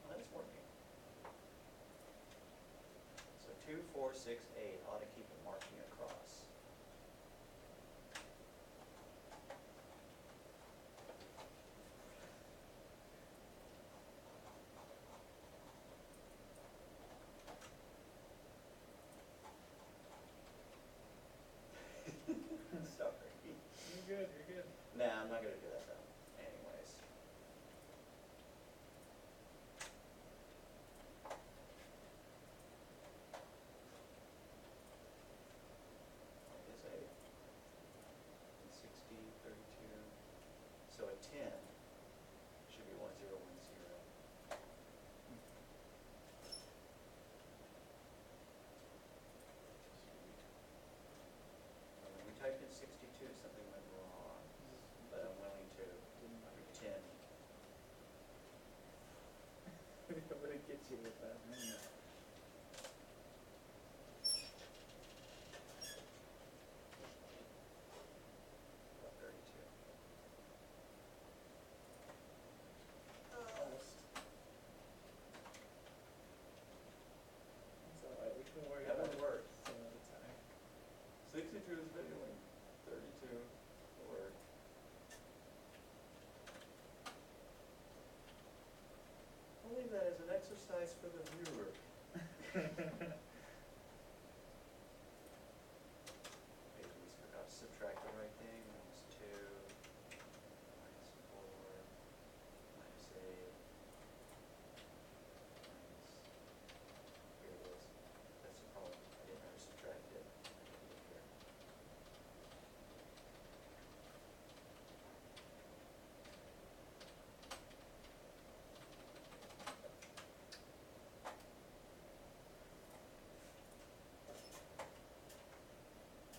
Well, that's working. So 2, 4, 6, 8 ought to keep it marking across. Sorry. You're good, you're good. Nah, I'm not gonna do that though, anyways. What is 8? And 60, 32. So a 10 should be 1010. When we typed in 62, something went wrong, but I'm willing to pretend. What did it get you with that? Anyway. About 32. Almost. It's alright, we can worry That about one it worked. some other time. 62 is videoing, 32 worked. I'll leave that as an exercise for the viewer. Maybe we forgot to subtract the right thing. Minus 2, minus 4, minus 8, minus, here it is. That's the problem. I didn't know how to subtract it. I can do it here.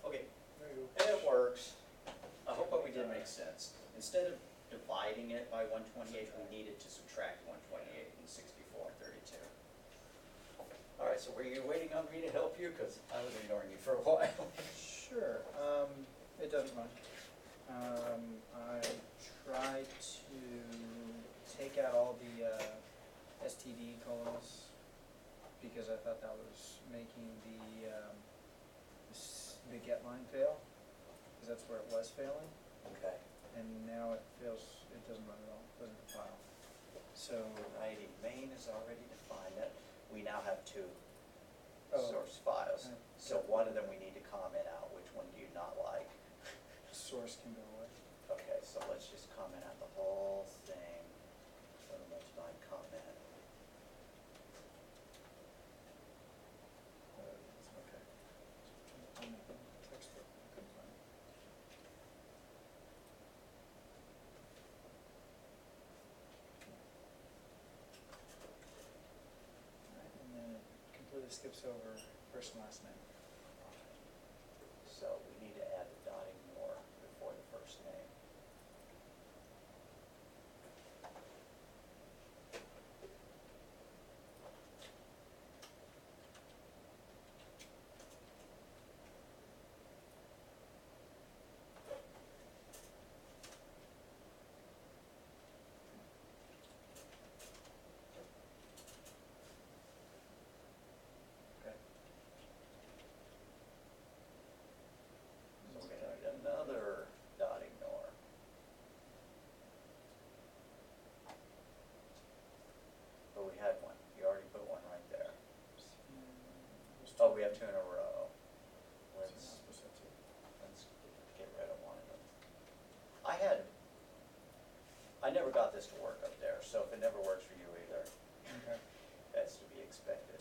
Okay, There you go. it works. I hope what we did makes sense. Instead of dividing it by 128, we needed to subtract 128 and 64 and 32. All right, so were you waiting on me to help you? Because I was ignoring you for a while. Sure, it doesn't run. I tried to take out all the STD colons because I thought that was making the get line fail, because that's where it was failing. Okay. And now it fails, it doesn't run at all, doesn't compile. So, Alrighty, main is already defined. That we now have 2 Oh. source files. Okay. So one of them we need to comment out. Which one do you not like? source can go away. Okay, so let's just comment out the whole thing. So the multi-line comment. It's okay. On the textbook, I couldn't find it. Alright, and then it completely skips over first and last name. So we need to add the dotting more before the first name. Okay. So we're gonna add another dotting nor. But we had one. You already put one right there. Oh, we have 2 in a row. Let's get rid of one of them. I never got this to work up there, so if it never works for you either, Okay. that's to be expected.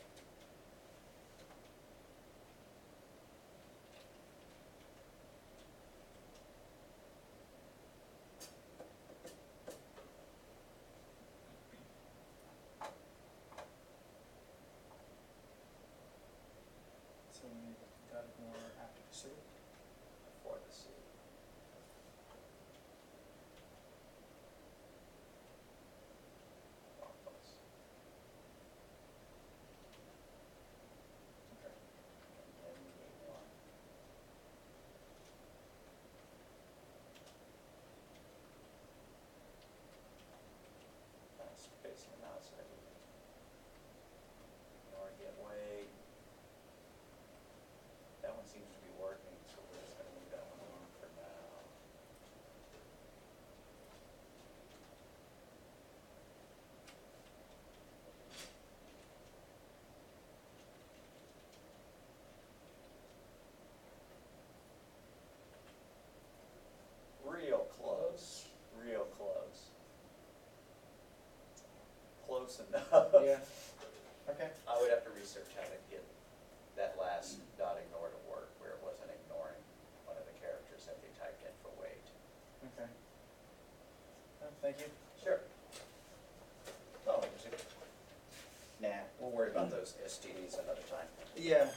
So we need dotted more after the city. For the C. close enough. Yeah, okay. I would have to research how to get that last dot ignore to work, where it wasn't ignoring one of the characters that they typed in for wait. Okay. Thank you. Sure. Oh, nah, we'll worry about those STDs another time. Yeah,